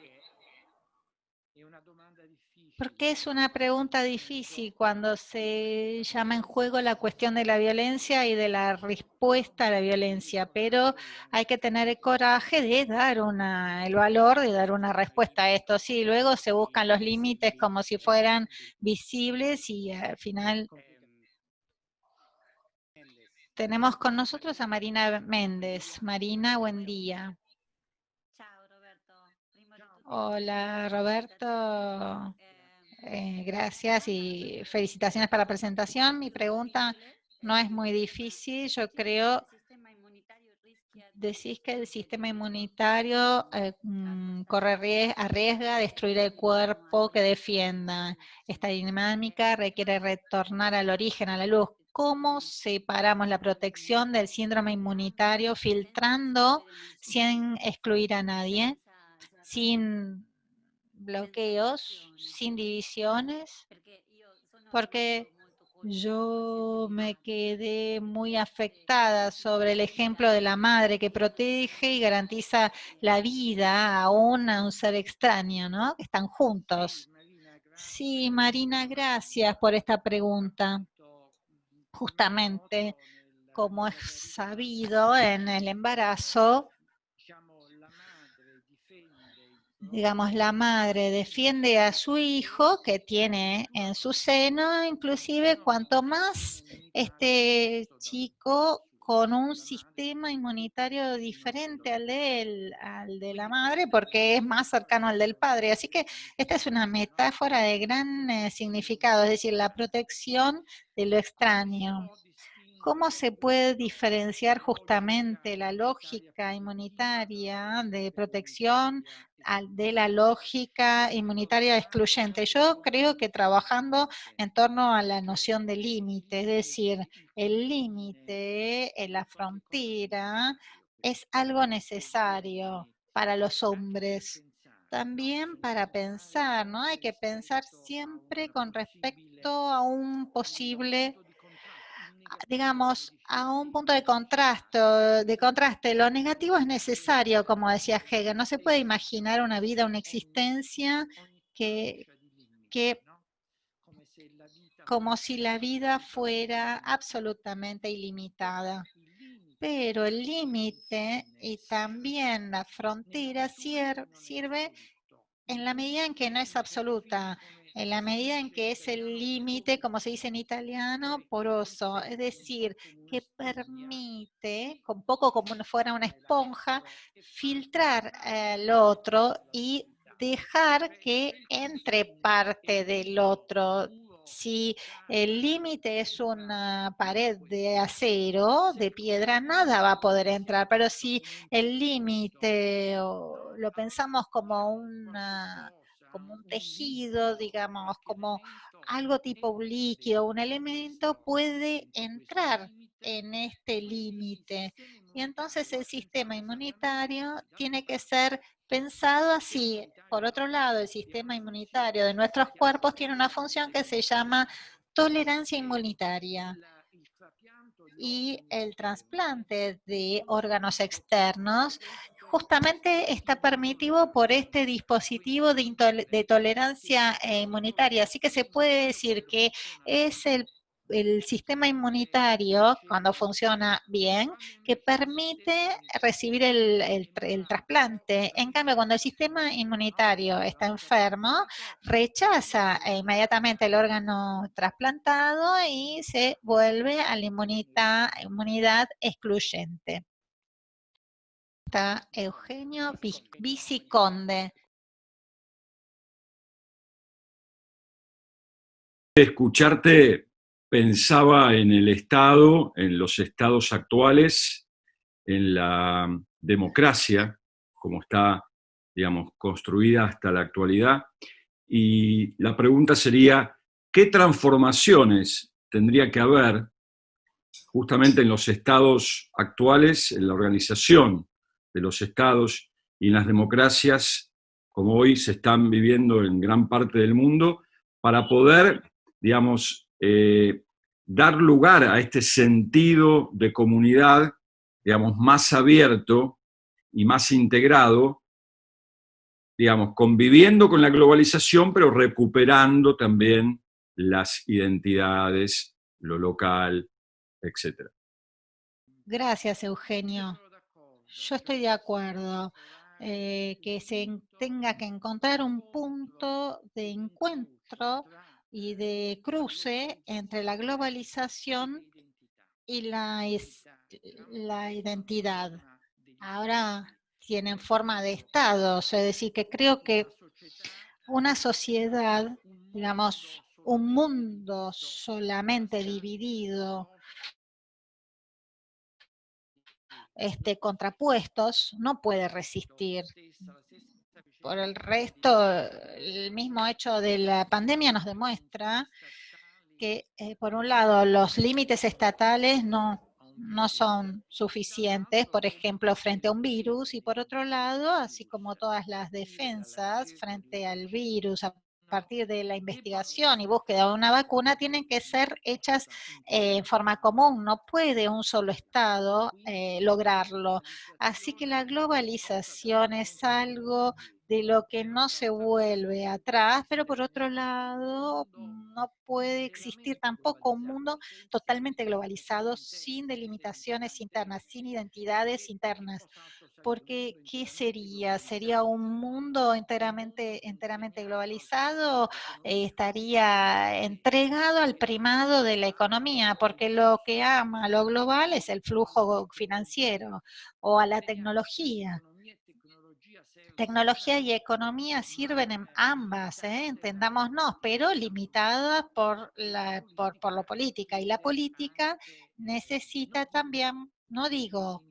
Porque es una pregunta difícil cuando se llama en juego la cuestión de la violencia y de la respuesta a la violencia, pero hay que tener el coraje de dar el valor de dar una respuesta a esto. Sí, luego se buscan los límites como si fueran visibles y al final tenemos con nosotros a Marina Méndez. Marina, buen día. Hola, Roberto. Gracias y felicitaciones para la presentación. Mi pregunta no es muy difícil. Yo creo decís que el sistema inmunitario arriesga a destruir el cuerpo que defienda. Esta dinámica requiere retornar al origen, a la luz. ¿Cómo separamos la protección del síndrome inmunitario filtrando sin excluir a nadie, sin bloqueos, sin divisiones? Porque yo me quedé muy afectada sobre el ejemplo de la madre que protege y garantiza la vida aún a un ser extraño, ¿no? Que están juntos. Sí, Marina, gracias por esta pregunta. Justamente, como es sabido, en el embarazo, digamos, la madre defiende a su hijo que tiene en su seno, inclusive cuanto más este chico con un sistema inmunitario diferente al de la madre, porque es más cercano al del padre. Así que esta es una metáfora de gran significado, es decir, la protección de lo extraño. ¿Cómo se puede diferenciar justamente la lógica inmunitaria de protección de la lógica inmunitaria excluyente? Yo creo que trabajando en torno a la noción de límite, es decir, el límite en la frontera es algo necesario para los hombres. También para pensar, ¿no? Hay que pensar siempre con respecto a un posible, digamos, a un punto de contraste. Lo negativo es necesario, como decía Hegel. No se puede imaginar una vida, una existencia que como si la vida fuera absolutamente ilimitada. Pero el límite y también la frontera sirve en la medida en que no es absoluta, en la medida en que es el límite, como se dice en italiano, poroso, es decir, que permite, un poco como si fuera una esponja, filtrar al otro y dejar que entre parte del otro. Si el límite es una pared de acero, de piedra, nada va a poder entrar, pero si el límite lo pensamos como un tejido, digamos, como algo tipo un líquido, un elemento, puede entrar en este límite. Y entonces el sistema inmunitario tiene que ser pensado así. Por otro lado, el sistema inmunitario de nuestros cuerpos tiene una función que se llama tolerancia inmunitaria. Y el trasplante de órganos externos justamente está permitido por este dispositivo de tolerancia inmunitaria. Así que se puede decir que es el sistema inmunitario, cuando funciona bien, que permite recibir el trasplante. En cambio, cuando el sistema inmunitario está enfermo, rechaza inmediatamente el órgano trasplantado y se vuelve a la inmunidad excluyente. Está Eugenio Viciconde. Escucharte, pensaba en el Estado, en los estados actuales, en la democracia, como está, digamos, construida hasta la actualidad. Y la pregunta sería, ¿qué transformaciones tendría que haber justamente en los estados actuales, en la organización de los estados y en las democracias, como hoy se están viviendo en gran parte del mundo, para poder, digamos, dar lugar a este sentido de comunidad, digamos, más abierto y más integrado, digamos, conviviendo con la globalización, pero recuperando también las identidades, lo local, etc. Gracias, Eugenio. Yo estoy de acuerdo que se tenga que encontrar un punto de encuentro y de cruce entre la globalización y la identidad. Ahora tienen forma de estados, es decir, que creo que una sociedad, digamos, un mundo solamente dividido contrapuestos, no puede resistir. Por el resto, el mismo hecho de la pandemia nos demuestra que, por un lado, los límites estatales no son suficientes, por ejemplo, frente a un virus, y por otro lado, así como todas las defensas frente al virus, a partir de la investigación y búsqueda de una vacuna, tienen que ser hechas en forma común. No puede un solo Estado lograrlo. Así que la globalización es algo de lo que no se vuelve atrás, pero por otro lado no puede existir tampoco un mundo totalmente globalizado, sin delimitaciones internas, sin identidades internas, porque ¿qué sería? ¿Sería un mundo enteramente globalizado? Estaría entregado al primado de la economía, porque lo que ama a lo global es el flujo financiero o a la tecnología. Tecnología y economía sirven en ambas, entendámonos, pero limitadas por lo política. Y la política necesita también, no digo,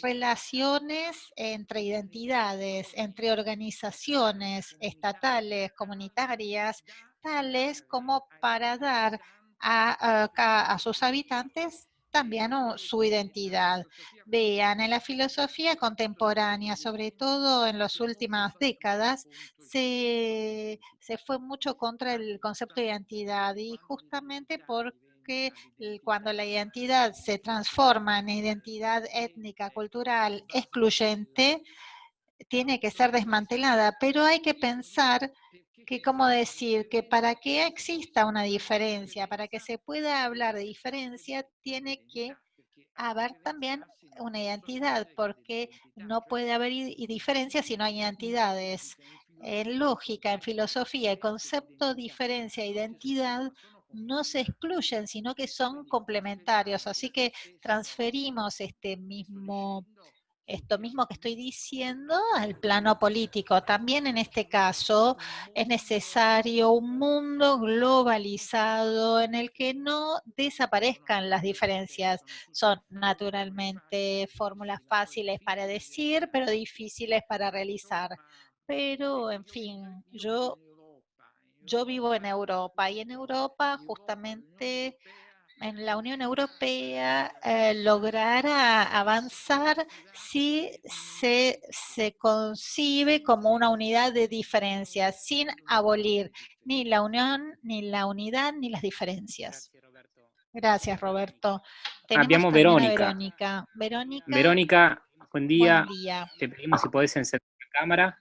relaciones entre identidades, entre organizaciones estatales, comunitarias, tales como para dar a sus habitantes también su identidad. Vean, en la filosofía contemporánea, sobre todo en las últimas décadas, se fue mucho contra el concepto de identidad, y justamente porque cuando la identidad se transforma en identidad étnica, cultural, excluyente, tiene que ser desmantelada, pero hay que pensar que, como decir, que para que exista una diferencia, para que se pueda hablar de diferencia, tiene que haber también una identidad, porque no puede haber diferencia si no hay identidades. En lógica, en filosofía, el concepto diferencia e identidad no se excluyen, sino que son complementarios. Así que transferimos esto mismo que estoy diciendo al plano político. También en este caso es necesario un mundo globalizado en el que no desaparezcan las diferencias. Son naturalmente fórmulas fáciles para decir, pero difíciles para realizar. Pero, en fin, yo vivo en Europa, y en Europa justamente en la Unión Europea logrará avanzar si se concibe como una unidad de diferencias, sin abolir ni la unión, ni la unidad, ni las diferencias. Gracias, Roberto. Gracias, Roberto. Tenemos Abbiamo también a Verónica. Verónica. Verónica, buen Buen día. día. Te pedimos si podés encender la cámara,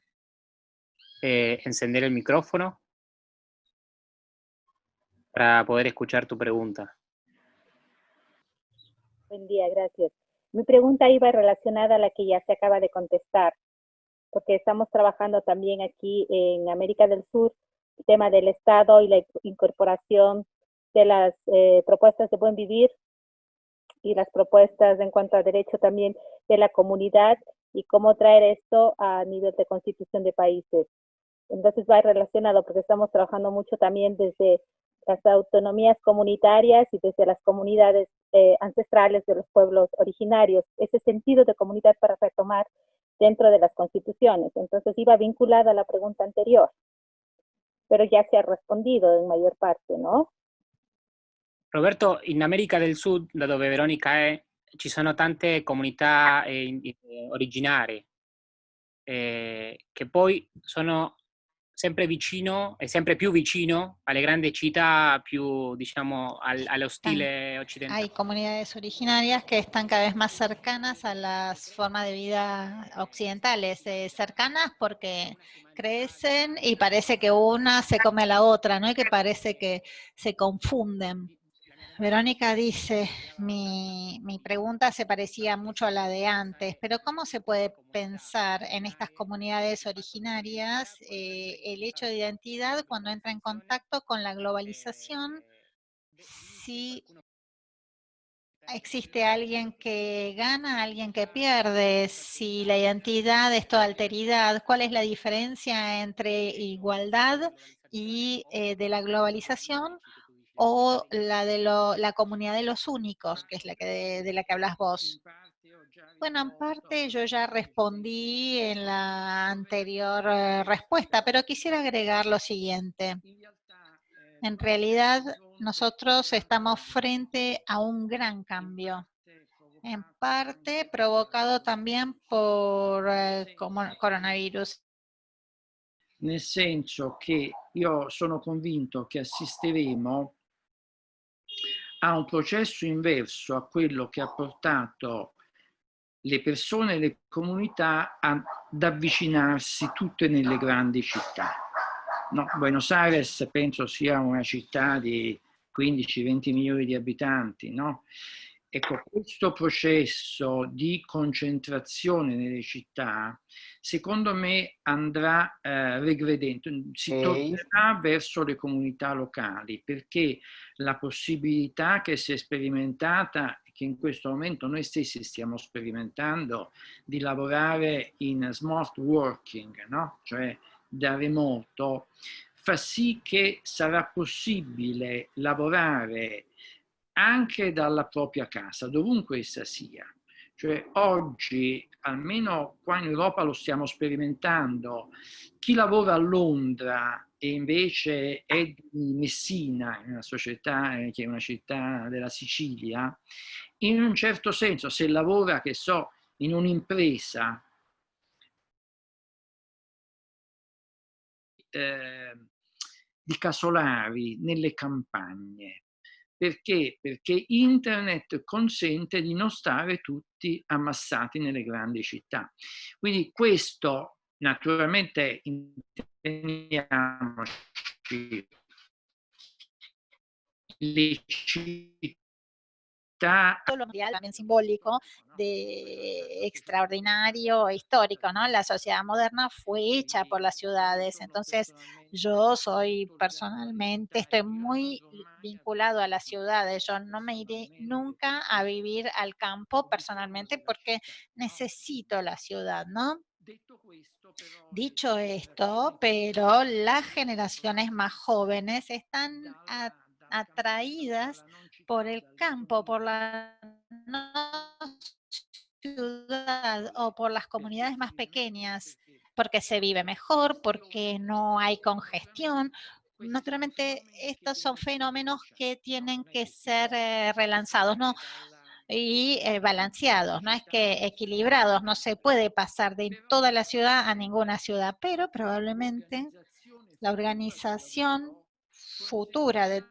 encender el micrófono para poder escuchar tu pregunta. Buen día, gracias. Mi pregunta iba relacionada a la que ya se acaba de contestar, porque estamos trabajando también aquí en América del Sur el tema del Estado y la incorporación de las propuestas de buen vivir y las propuestas en cuanto a derecho también de la comunidad y cómo traer esto a nivel de constitución de países. Entonces va relacionado porque estamos trabajando mucho también desde las autonomías comunitarias y desde las comunidades ancestrales de los pueblos originarios, ese sentido de comunidad para retomar dentro de las constituciones. Entonces iba vinculada a la pregunta anterior, pero ya se ha respondido en mayor parte, ¿no? Roberto, in America del Sud, da dove Veronica è, ci sono tante comunità originarie che poi sono sempre vicino e sempre più vicino alle grandi città, più diciamo allo stile occidentale. Hay comunidades originarias que están cada vez más cercanas a las formas de vida occidentales, cercanas porque crecen y parece que una se come a la otra, ¿no? Y que parece que se confunden. Verónica dice, mi pregunta se parecía mucho a la de antes, pero ¿cómo se puede pensar en estas comunidades originarias el hecho de identidad cuando entra en contacto con la globalización? Si existe alguien que gana, alguien que pierde, si la identidad es toda alteridad, ¿cuál es la diferencia entre igualdad y de la globalización? o la de la comunidad de los únicos, que es la de la que hablas vos? Bueno, en parte yo ya respondí en la anterior respuesta, pero quisiera agregar lo siguiente. En realidad, nosotros estamos frente a un gran cambio, en parte provocado también por coronavirus. Nel senso che io sono convinto che assisteremo a un processo inverso a quello che ha portato le persone e le comunità ad avvicinarsi tutte nelle grandi città. No, Buenos Aires penso sia una città di 15-20 milioni di abitanti, no? Ecco, questo processo di concentrazione nelle città, secondo me, andrà regredendo, si tornerà verso le comunità locali, perché la possibilità che si è sperimentata, che in questo momento noi stessi stiamo sperimentando, di lavorare in smart working, no? Cioè da remoto, fa sì che sarà possibile lavorare anche dalla propria casa, dovunque essa sia. Cioè oggi, almeno qua in Europa lo stiamo sperimentando, chi lavora a Londra e invece è di Messina, una società che è una città della Sicilia, in un certo senso se lavora, che so, in un'impresa di casolari nelle campagne. Perché? Perché internet consente di non stare tutti ammassati nelle grandi città. Quindi questo, naturalmente, intendiamoci, le città Lo mundial también simbólico, extraordinario, histórico, ¿no? La sociedad moderna fue hecha por las ciudades, entonces yo estoy muy vinculado a las ciudades, yo no me iré nunca a vivir al campo personalmente porque necesito la ciudad, ¿no? Dicho esto, pero las generaciones más jóvenes están atraídas por el campo, por la ciudad o por las comunidades más pequeñas, porque se vive mejor, porque no hay congestión. Naturalmente, estos son fenómenos que tienen que ser relanzados, ¿no? Y balanceados, no es que equilibrados, no se puede pasar de toda la ciudad a ninguna ciudad, pero probablemente la organización futura de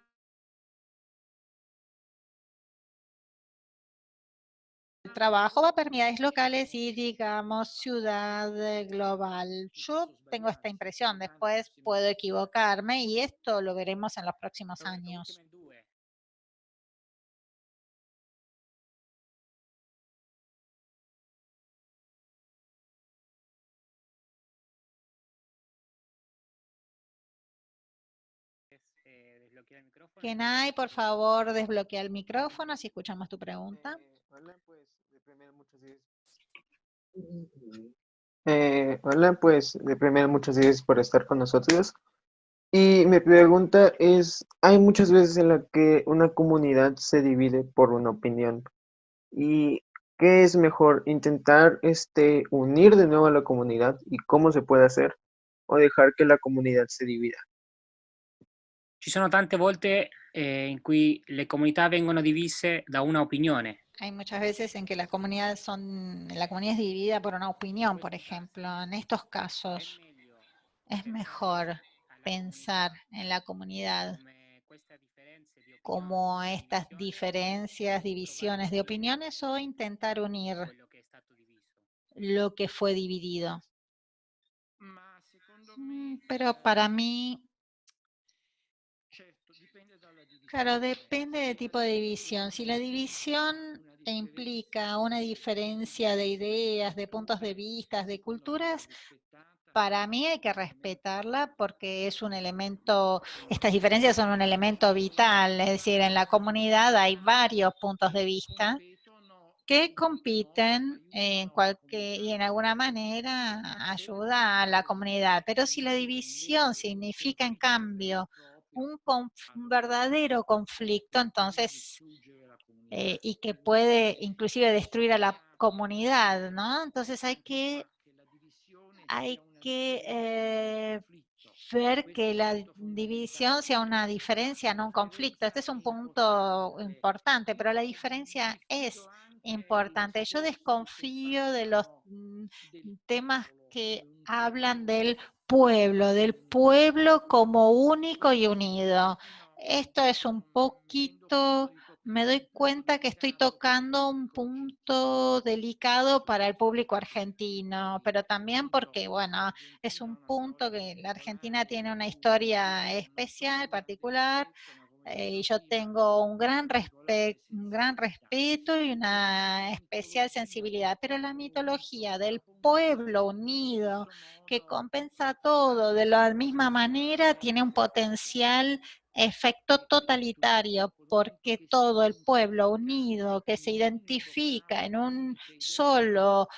trabajo va a permitir locales y, digamos, ciudad global. Yo tengo esta impresión, después puedo equivocarme y esto lo veremos en los próximos años. Kenai, por favor, desbloquea el micrófono, así escuchamos tu pregunta. Hola, pues de primero muchas gracias por estar con nosotros. Y mi pregunta es, hay muchas veces en las que una comunidad se divide por una opinión. ¿Y qué es mejor? ¿Intentar unir de nuevo a la comunidad y cómo se puede hacer? ¿O dejar que la comunidad se divida? Ci sono tante volte in cui le comunità vengono divise da una opinione. Hay muchas veces en que la comunidad es dividida por una opinión, por ejemplo. En estos casos es mejor pensar en la comunidad como estas diferencias, divisiones de opiniones o intentar unir lo que fue dividido. Pero para mí, claro, depende del tipo de división. Si la división implica una diferencia de ideas, de puntos de vista, de culturas, para mí hay que respetarla porque es un elemento, estas diferencias son un elemento vital, es decir, en la comunidad hay varios puntos de vista que compiten y en alguna manera ayuda a la comunidad. Pero si la división significa, en cambio, un verdadero conflicto, entonces, y que puede inclusive destruir a la comunidad, ¿no? Entonces hay que ver que la división sea una diferencia, no un conflicto. Este es un punto importante, pero la diferencia es importante. Yo desconfío de los temas que hablan del pueblo como único y unido. Esto es un poquito, me doy cuenta que estoy tocando un punto delicado para el público argentino, pero también porque, bueno, es un punto que la Argentina tiene una historia especial, particular, y yo tengo un gran respeto y una especial sensibilidad, pero la mitología del pueblo unido que compensa todo de la misma manera tiene un potencial efecto totalitario, porque todo el pueblo unido que se identifica en un solo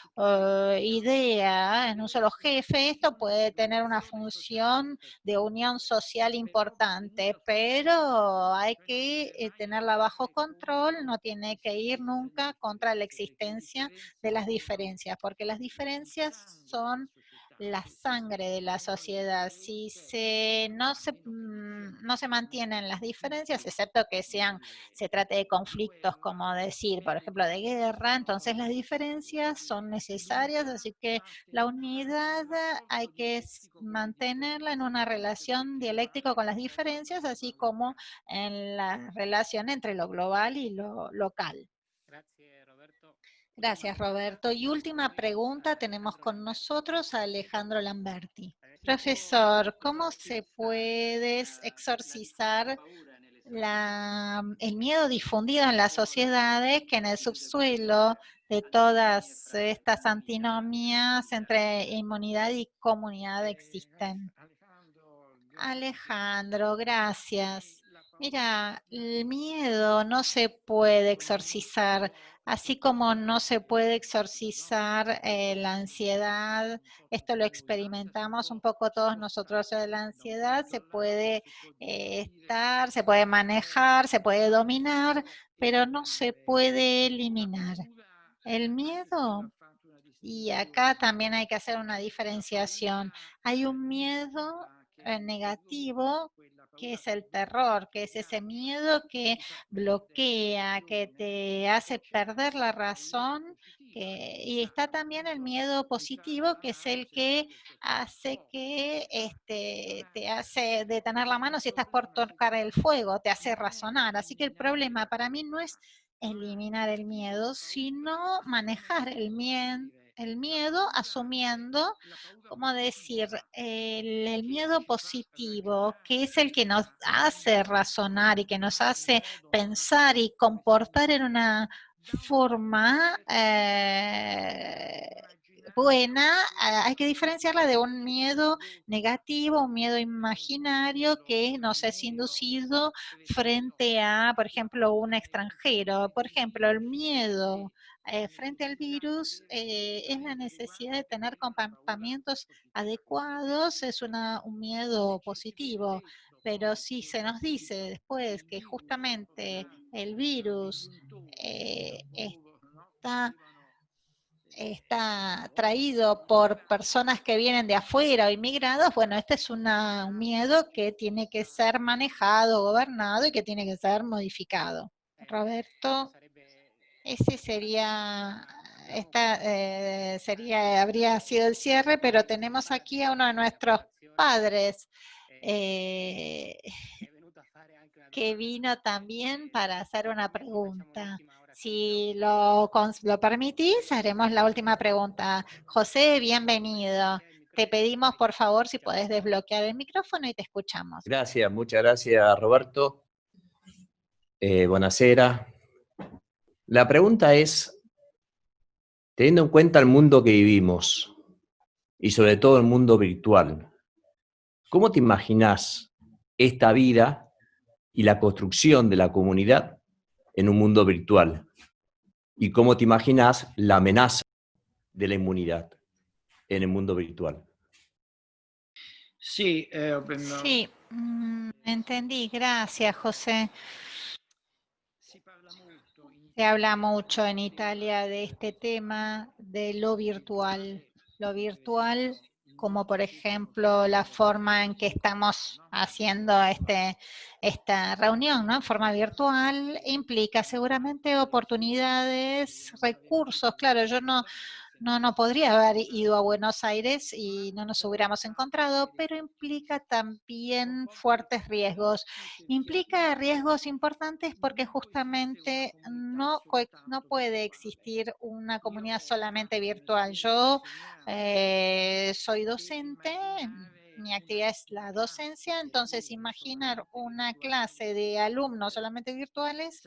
idea, en un solo jefe, esto puede tener una función de unión social importante, pero hay que tenerla bajo control, no tiene que ir nunca contra la existencia de las diferencias, porque las diferencias son la sangre de la sociedad. Si no se mantienen las diferencias, excepto que se trate de conflictos, como decir, por ejemplo, de guerra, entonces las diferencias son necesarias, así que la unidad hay que mantenerla en una relación dialéctica con las diferencias, así como en la relación entre lo global y lo local. Gracias, Roberto. Y última pregunta, tenemos con nosotros a Alejandro Lamberti. Profesor, ¿cómo se puede exorcizar el miedo difundido en las sociedades, que en el subsuelo de todas estas antinomias entre inmunidad y comunidad existen? Alejandro, gracias. Mira, el miedo no se puede exorcizar, así como no se puede exorcizar la ansiedad. Esto lo experimentamos un poco todos nosotros. La ansiedad se puede se puede manejar, se puede dominar, pero no se puede eliminar. El miedo, y acá también hay que hacer una diferenciación. Hay un miedo negativo, que es el terror, que es ese miedo que bloquea, que te hace perder la razón, y está también el miedo positivo, que es el que hace que te hace detener la mano si estás por tocar el fuego, te hace razonar. Así que el problema para mí no es eliminar el miedo, sino manejar el miedo asumiendo, ¿cómo decir? El miedo positivo, que es el que nos hace razonar y que nos hace pensar y comportar en una forma buena. Hay que diferenciarla de un miedo negativo, un miedo imaginario que nos es inducido frente a, por ejemplo, un extranjero. Por ejemplo, el miedo frente al virus es la necesidad de tener comportamientos adecuados, es un miedo positivo. Pero si se nos dice después que justamente el virus está traído por personas que vienen de afuera o inmigrados, bueno, este es un miedo que tiene que ser manejado, gobernado y que tiene que ser modificado. Roberto, ese habría sido el cierre, pero tenemos aquí a uno de nuestros padres que vino también para hacer una pregunta. Si lo permitís, haremos la última pregunta. José, bienvenido. Te pedimos, por favor, si podés desbloquear el micrófono y te escuchamos. Gracias, muchas gracias, Roberto. Buonasera. La pregunta es, teniendo en cuenta el mundo que vivimos, y sobre todo el mundo virtual, ¿cómo te imaginás esta vida y la construcción de la comunidad en un mundo virtual? ¿Y cómo te imaginás la amenaza de la inmunidad en el mundo virtual? Sí, Sí, Entendí, gracias, José. Se habla mucho en Italia de este tema de lo virtual. Lo virtual, como por ejemplo la forma en que estamos haciendo esta reunión, ¿no? En forma virtual, implica seguramente oportunidades, recursos. Claro, yo no podría haber ido a Buenos Aires y no nos hubiéramos encontrado, pero implica también fuertes riesgos. Implica riesgos importantes porque justamente no puede existir una comunidad solamente virtual. Yo soy docente, mi actividad es la docencia, entonces imaginar una clase de alumnos solamente virtuales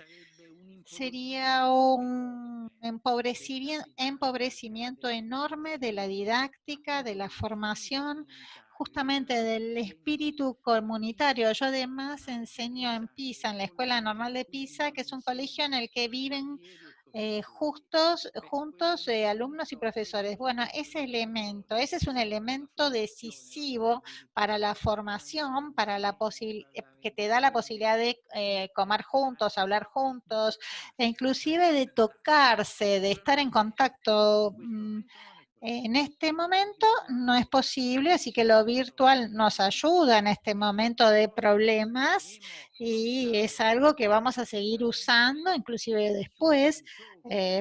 sería un empobrecimiento enorme de la didáctica, de la formación, justamente del espíritu comunitario. Yo además enseño en Pisa, en la Escuela Normal de Pisa, que es un colegio en el que viven juntos alumnos y profesores. Bueno, ese es un elemento decisivo para la formación, para que te da la posibilidad de comer juntos, hablar juntos, e inclusive de tocarse, de estar en contacto. En este momento no es posible, así que lo virtual nos ayuda en este momento de problemas y es algo que vamos a seguir usando, inclusive después,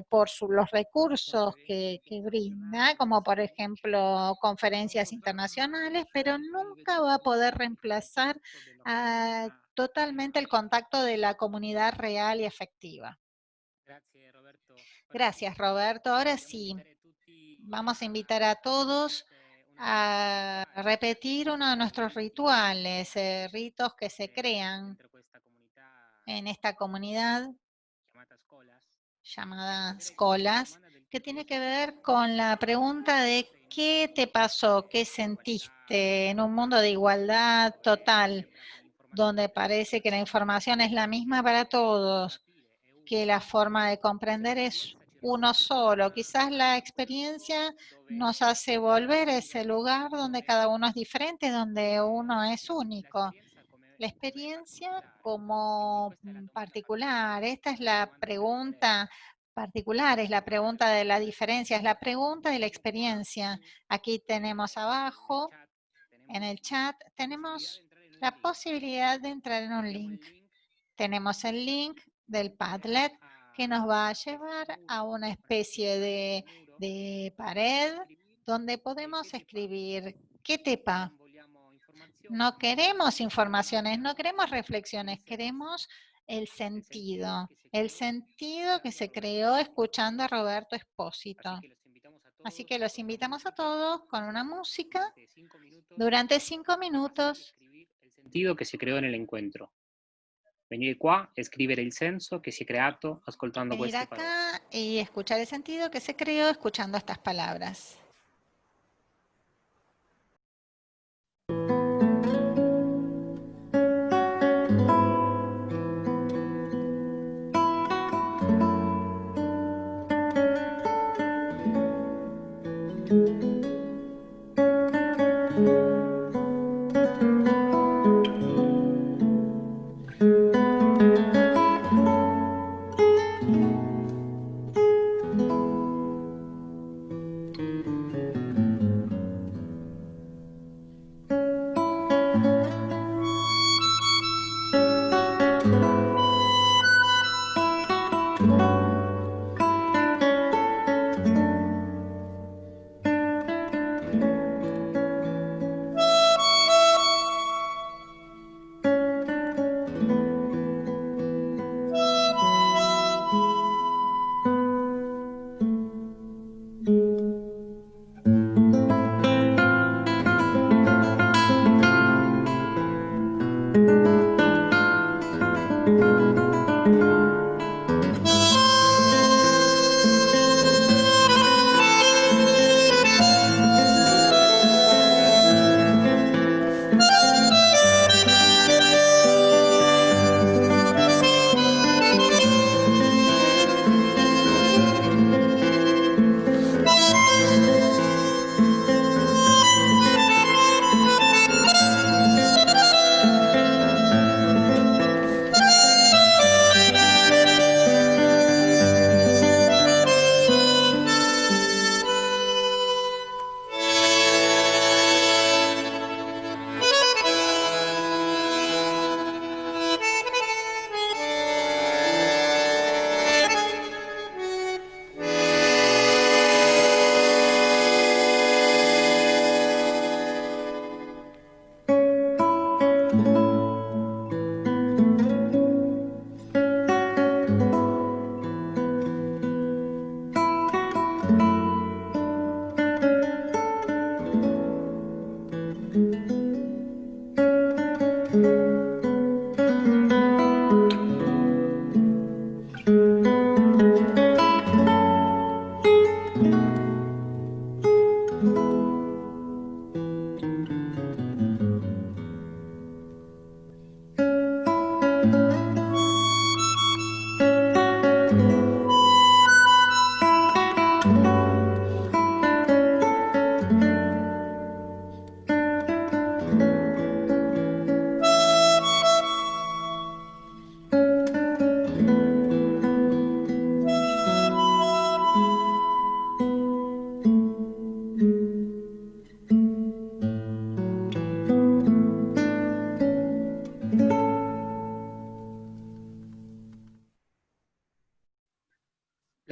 por los recursos que brinda, como por ejemplo conferencias internacionales, pero nunca va a poder reemplazar totalmente el contacto de la comunidad real y efectiva. Gracias, Roberto. Ahora sí, vamos a invitar a todos a repetir uno de nuestros rituales, ritos que se crean en esta comunidad llamada Scolas, que tiene que ver con la pregunta de qué te pasó, qué sentiste en un mundo de igualdad total, donde parece que la información es la misma para todos, que la forma de comprender es uno solo. Quizás la experiencia nos hace volver a ese lugar donde cada uno es diferente, donde uno es único. La experiencia como particular, esta es la pregunta particular, es la pregunta de la diferencia, es la pregunta de la experiencia. Aquí tenemos abajo, en el chat, tenemos la posibilidad de entrar en un link. Tenemos el link del Padlet que nos va a llevar a una especie de pared donde podemos escribir ¿qué tepa? No queremos informaciones, no queremos reflexiones, queremos el sentido que se creó escuchando a Roberto Espósito. Así que los invitamos a todos con una música durante 5 minutos. Il sentido che si creò nell'incontro. Venire qua e scrivere il senso che si è creato ascoltando Venir queste parole. acá y escuchar el sentido que se creó escuchando estas palabras.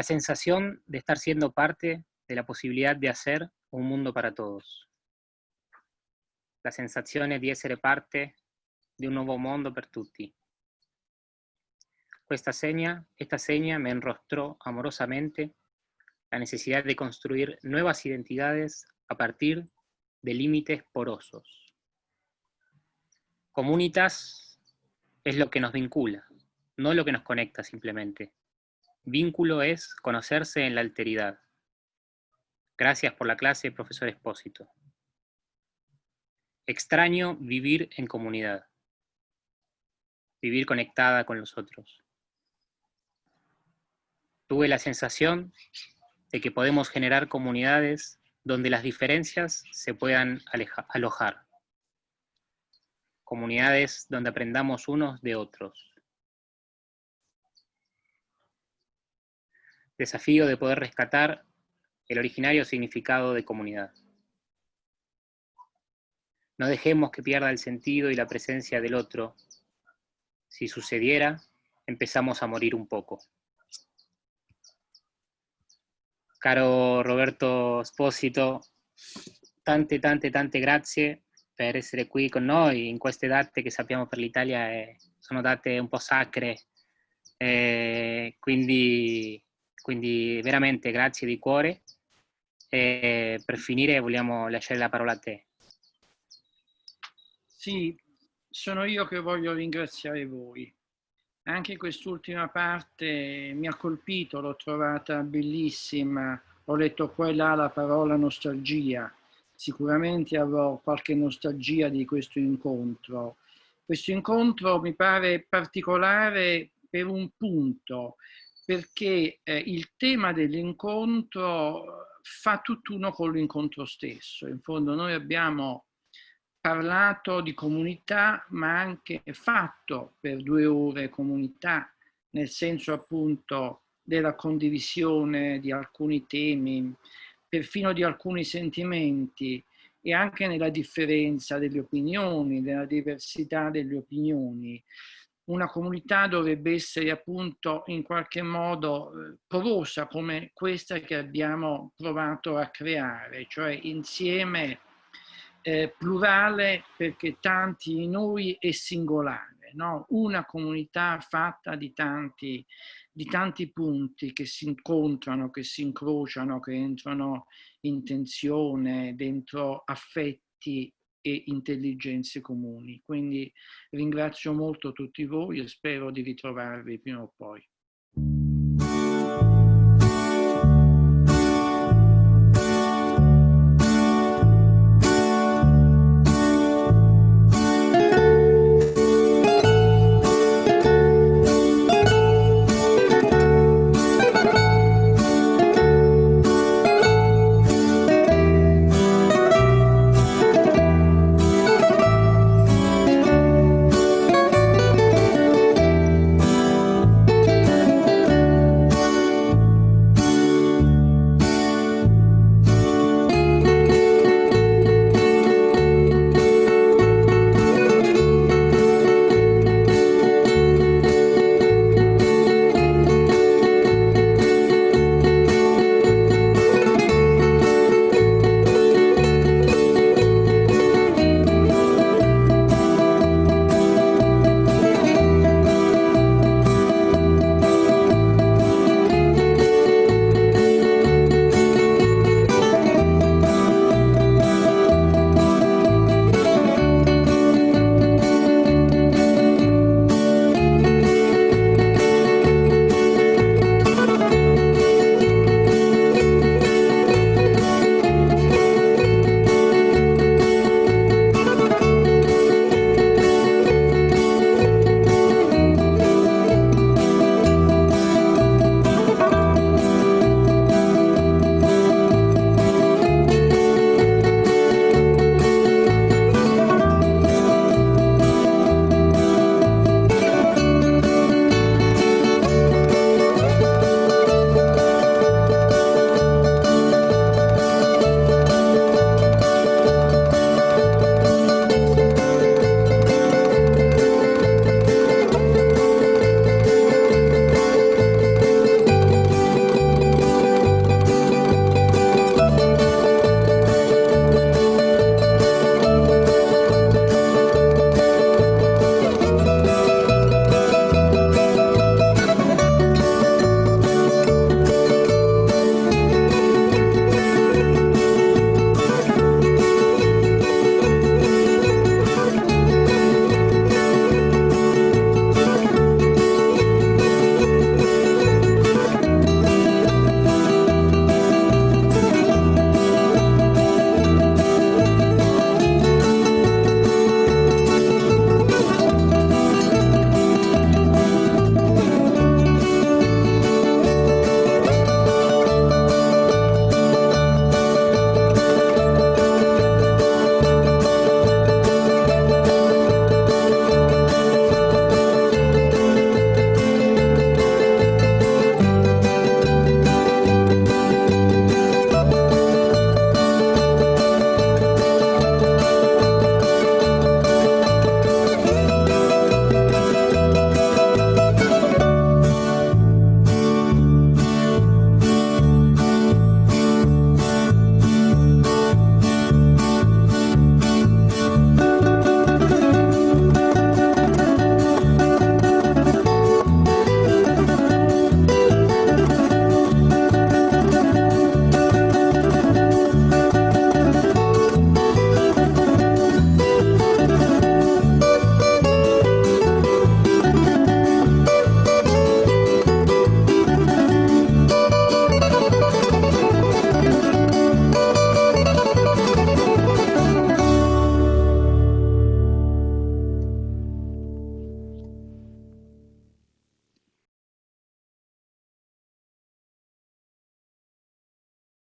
sensación de estar siendo parte de la possibilità di hacer un mundo para todos. La sensazione di essere parte di un nuovo mondo per tutti. Esta seña me enrostró amorosamente la necesidad de construir nuevas identidades a partir de límites porosos. Comunitas es lo que nos vincula, no lo que nos conecta simplemente. Vínculo es conocerse en la alteridad. Gracias por la clase, profesor Espósito. Extraño vivir en comunidad, vivir conectada con los otros. Tuve la sensación de que podemos generar comunidades donde las diferencias se puedan alojar. Comunidades donde aprendamos unos de otros. Desafío de poder rescatar el originario significado de comunidad. No dejemos que pierda el sentido y la presencia del otro. Si sucediera, empezamos a morir un poco. Caro Roberto Esposito, tante grazie per essere qui con noi in queste date che sappiamo per l'Italia sono date un po' sacre, quindi veramente grazie di cuore. Per finire vogliamo lasciare la parola a te. Sì, sono io che voglio ringraziare voi. Anche quest'ultima parte mi ha colpito, l'ho trovata bellissima, ho letto qua e là la parola nostalgia, sicuramente avrò qualche nostalgia di questo incontro. Questo incontro mi pare particolare per un punto, perché il tema dell'incontro fa tutt'uno con l'incontro stesso. In fondo noi abbiamo parlato di comunità, ma anche fatto per 2 ore comunità, nel senso appunto della condivisione di alcuni temi, perfino di alcuni sentimenti, e anche nella differenza delle opinioni, nella diversità delle opinioni. Una comunità dovrebbe essere appunto in qualche modo porosa come questa che abbiamo provato a creare, cioè insieme plurale perché tanti di noi è singolare, no? Una comunità fatta di tanti punti che si incontrano, che si incrociano, che entrano in tensione, dentro affetti e intelligenze comuni. Quindi ringrazio molto tutti voi e spero di ritrovarvi prima o poi.